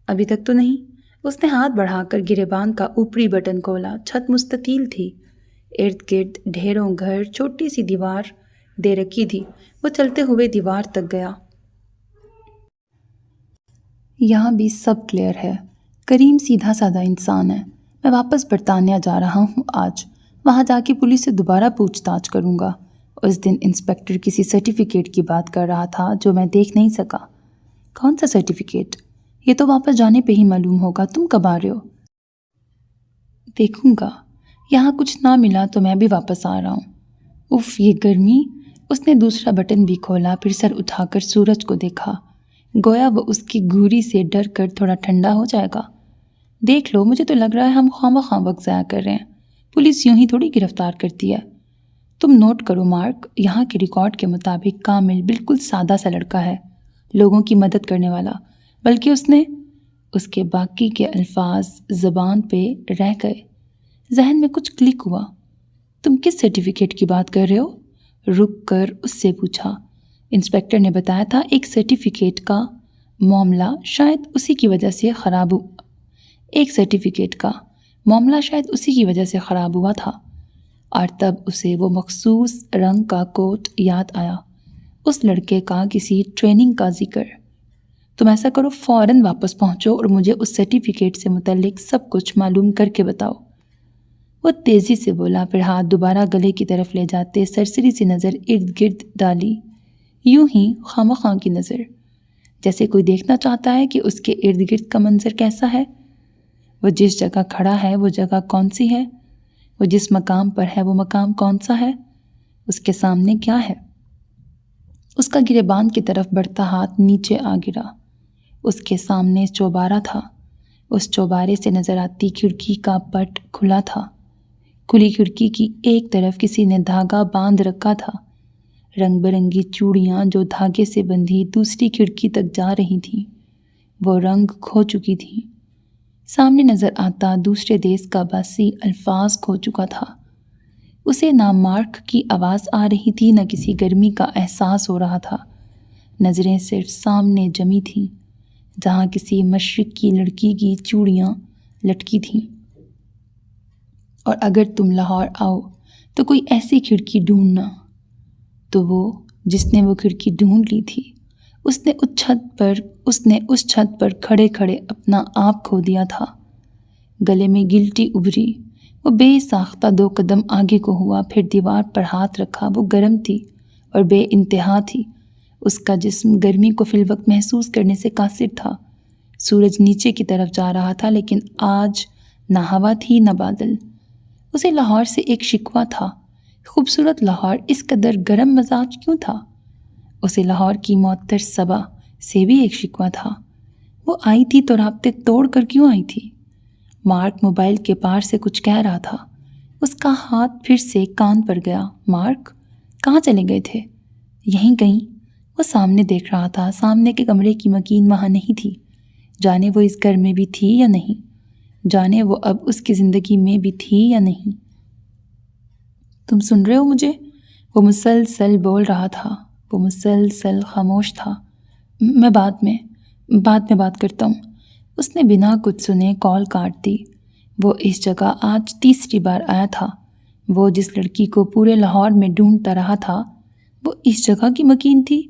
ابھی تک تو نہیں۔ اس نے ہاتھ بڑھا کر گریبان کا اوپری بٹن کھولا۔ چھت مستطیل تھی، ارد گرد ڈھیروں گھر، چھوٹی سی دیوار دے رکھی تھی۔ وہ چلتے ہوئے دیوار تک گیا۔ یہاں بھی سب کلیئر ہے۔ کریم سیدھا سادہ انسان ہے۔ میں واپس برطانیہ جا رہا ہوں آج، وہاں جا کے پولیس سے دوبارہ پوچھ تاچھ کروں گا۔ اس دن انسپیکٹر کسی سرٹیفکیٹ کی بات کر رہا تھا جو میں دیکھ نہیں سکا۔ کون سا سرٹیفکیٹ؟ یہ تو واپس جانے پہ ہی معلوم ہوگا۔ تم کب آ رہے ہو؟ دیکھوں گا، یہاں کچھ نہ ملا تو میں بھی واپس آ رہا ہوں۔ اف، یہ گرمی۔ اس نے دوسرا بٹن بھی کھولا، پھر سر اٹھا کر سورج کو دیکھا، گویا وہ اس کی گھوری سے ڈر کر تھوڑا ٹھنڈا ہو جائے گا۔ دیکھ لو، مجھے تو لگ رہا ہے ہم خواہ وقت ضائع کر رہے ہیں، پولیس یوں ہی تھوڑی گرفتار کرتی ہے۔ تم نوٹ کرو مارک، یہاں کے ریکارڈ کے مطابق کامل بالکل سادہ سا لڑکا ہے، لوگوں کی مدد کرنے والا، بلکہ اس کے باقی کے الفاظ زبان پہ رہ گئے۔ ذہن میں کچھ کلک ہوا۔ تم کس سرٹیفکیٹ کی بات کر رہے ہو؟ رک کر اس سے پوچھا۔ انسپیکٹر نے بتایا تھا ایک سرٹیفکیٹ کا معاملہ شاید اسی کی وجہ سے خراب ہوا تھا، اور تب اسے وہ مخصوص رنگ کا کوٹ یاد آیا، اس لڑکے کا کسی ٹریننگ کا ذکر۔ تم ایسا کرو، فوراً واپس پہنچو اور مجھے اس سرٹیفکیٹ سے متعلق سب کچھ معلوم کر کے بتاؤ۔ وہ تیزی سے بولا، پھر ہاتھ دوبارہ گلے کی طرف لے جاتے سرسری سی نظر ارد گرد ڈالی، یوں ہی خواہ کی نظر، جیسے کوئی دیکھنا چاہتا ہے کہ اس کے ارد گرد کا منظر کیسا ہے۔ وہ جس جگہ کھڑا ہے وہ جگہ کون سی ہے؟ وہ جس مقام پر ہے وہ مقام کون سا ہے؟ اس کے سامنے کیا ہے؟ اس کا گریبان کی طرف بڑھتا ہاتھ نیچے آ گرا۔ اس کے سامنے چوبارہ تھا۔ اس چوبارے سے نظر آتی کھڑکی کا پٹ کھلا تھا۔ کھلی کھڑکی کی ایک طرف کسی نے دھاگا باندھ رکھا تھا۔ رنگ برنگی چوڑیاں جو دھاگے سے بندھی دوسری کھڑکی تک جا رہی تھیں، وہ رنگ کھو چکی تھیں۔ سامنے نظر آتا دوسرے دیس کا باسی الفاظ کھو چکا تھا۔ اسے نہ مارک کی آواز آ رہی تھی، نہ کسی گرمی کا احساس ہو رہا تھا۔ نظریں صرف سامنے جمی تھیں، جہاں کسی مشرق کی لڑکی کی چوڑیاں لٹکی تھیں۔ اور اگر تم لاہور آؤ تو کوئی ایسی کھڑکی ڈھونڈنا۔ تو وہ جس نے وہ کھڑکی ڈھونڈ لی تھی، اس نے اس چھت پر کھڑے کھڑے اپنا آپ کھو دیا تھا۔ گلے میں گلٹی ابھری۔ وہ بے ساختہ 2 قدم آگے کو ہوا، پھر دیوار پر ہاتھ رکھا۔ وہ گرم تھی اور بے انتہا تھی۔ اس کا جسم گرمی کو فی الوقت محسوس کرنے سے قاصر تھا۔ سورج نیچے کی طرف جا رہا تھا، لیکن آج نہ ہوا تھی نہ بادل۔ اسے لاہور سے ایک شکوہ تھا۔ خوبصورت لاہور اس قدر گرم مزاج کیوں تھا؟ اسے لاہور کی معطر صبا سے بھی ایک شکوہ تھا۔ وہ آئی تھی تو رابطے توڑ کر کیوں آئی تھی؟ مارک موبائل کے پار سے کچھ کہہ رہا تھا۔ اس کا ہاتھ پھر سے کان پر گیا۔ مارک کہاں چلے گئے تھے؟ یہیں کہیں۔ وہ سامنے دیکھ رہا تھا۔ سامنے کے کمرے کی مکین وہاں نہیں تھی۔ جانے وہ اس گھر میں بھی تھی یا نہیں، جانے وہ اب اس کی زندگی میں بھی تھی یا نہیں۔ تم سن رہے ہو مجھے؟ وہ مسلسل بول رہا تھا۔ وہ مسلسل خاموش تھا۔ میں بعد میں بات کرتا ہوں۔ اس نے بنا کچھ سنے کال کاٹ دی۔ وہ اس جگہ آج تیسری بار آیا تھا۔ وہ جس لڑکی کو پورے لاہور میں ڈھونڈتا رہا تھا، وہ اس جگہ کی مکین تھی۔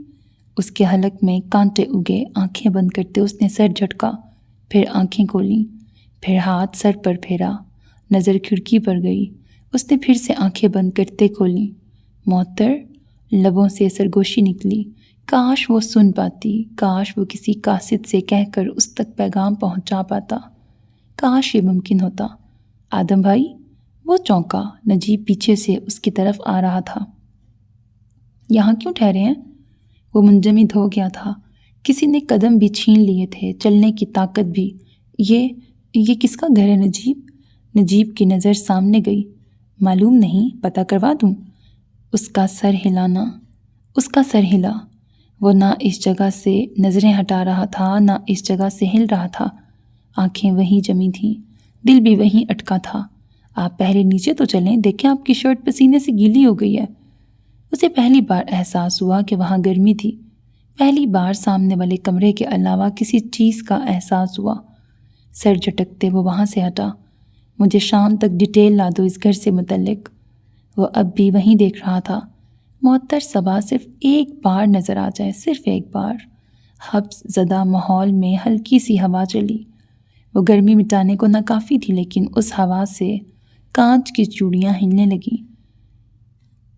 اس کے حلق میں کانٹے اگے۔ آنکھیں بند کرتے اس نے سر جھٹکا، پھر آنکھیں کھولیں، پھر ہاتھ سر پر پھیرا، نظر کھڑکی پر گئی۔ اس نے پھر سے آنکھیں بند کرتے کھولیں۔ معطر، لبوں سے سرگوشی نکلی۔ کاش وہ سن پاتی، کاش وہ کسی قاصد سے کہہ کر اس تک پیغام پہنچا پاتا، کاش یہ ممکن ہوتا۔ آدم بھائی؟ وہ چونکا۔ نجیب پیچھے سے اس کی طرف آ رہا تھا۔ یہاں کیوں ٹھہرے ہیں؟ وہ منجمد ہو گیا تھا۔ کسی نے قدم بھی چھین لیے تھے، چلنے کی طاقت بھی۔ یہ کس کا گھر ہے نجیب؟ نجیب کی نظر سامنے گئی۔ معلوم نہیں، پتہ کروا دوں؟ اس کا سر ہلا۔ وہ نہ اس جگہ سے نظریں ہٹا رہا تھا، نہ اس جگہ سے ہل رہا تھا۔ آنکھیں وہیں جمی تھیں، دل بھی وہیں اٹکا تھا۔ آپ پہلے نیچے تو چلیں، دیکھیں آپ کی شرٹ پسینے سے گیلی ہو گئی ہے۔ اسے پہلی بار احساس ہوا کہ وہاں گرمی تھی۔ پہلی بار سامنے والے کمرے کے علاوہ کسی چیز کا احساس ہوا۔ سر جھٹکتے وہ وہاں سے ہٹا۔ مجھے شام تک ڈیٹیل لا دو اس گھر سے متعلق۔ وہ اب بھی وہیں دیکھ رہا تھا۔ معطر صبا صرف ایک بار نظر آ جائے، صرف ایک بار۔ حبس زدہ ماحول میں ہلکی سی ہوا چلی۔ وہ گرمی مٹانے کو ناکافی تھی، لیکن اس ہوا سے کانچ کی چوڑیاں ہلنے لگیں۔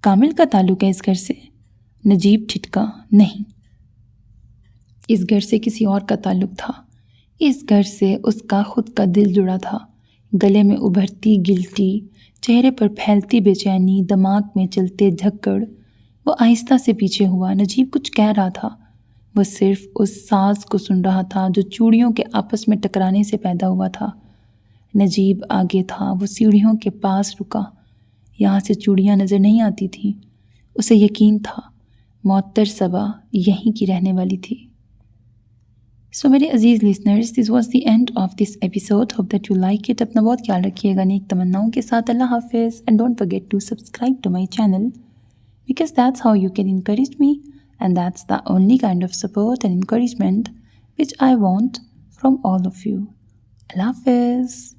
کامل کا تعلق ہے اس گھر سے؟ نجیب ٹھٹکا۔ نہیں، اس گھر سے کسی اور کا تعلق تھا۔ اس گھر سے اس کا خود کا دل جڑا تھا۔ گلے میں ابھرتی گلٹی، چہرے پر پھیلتی بے چینی، دماغ میں چلتے دھکڑ۔ وہ آہستہ سے پیچھے ہوا۔ نجیب کچھ کہہ رہا تھا۔ وہ صرف اس ساز کو سن رہا تھا جو چوڑیوں کے آپس میں ٹکرانے سے پیدا ہوا تھا۔ نجیب آگے تھا۔ وہ سیڑھیوں کے پاس رکا۔ یہاں سے چوڑیاں نظر نہیں آتی تھیں۔ اسے یقین تھا معطر صبا یہیں کی رہنے والی تھی۔ سو میرے عزیز listeners, this was the end of this episode. Hope that you like it. اپنا بہت خیال رکھیے گا نیک تمناؤں کے ساتھ۔ اللہ حافظ، and don't forget to subscribe to my channel because that's how you can encourage me, and that's the only kind of support and encouragement which I want from all of you. Allah Hafiz.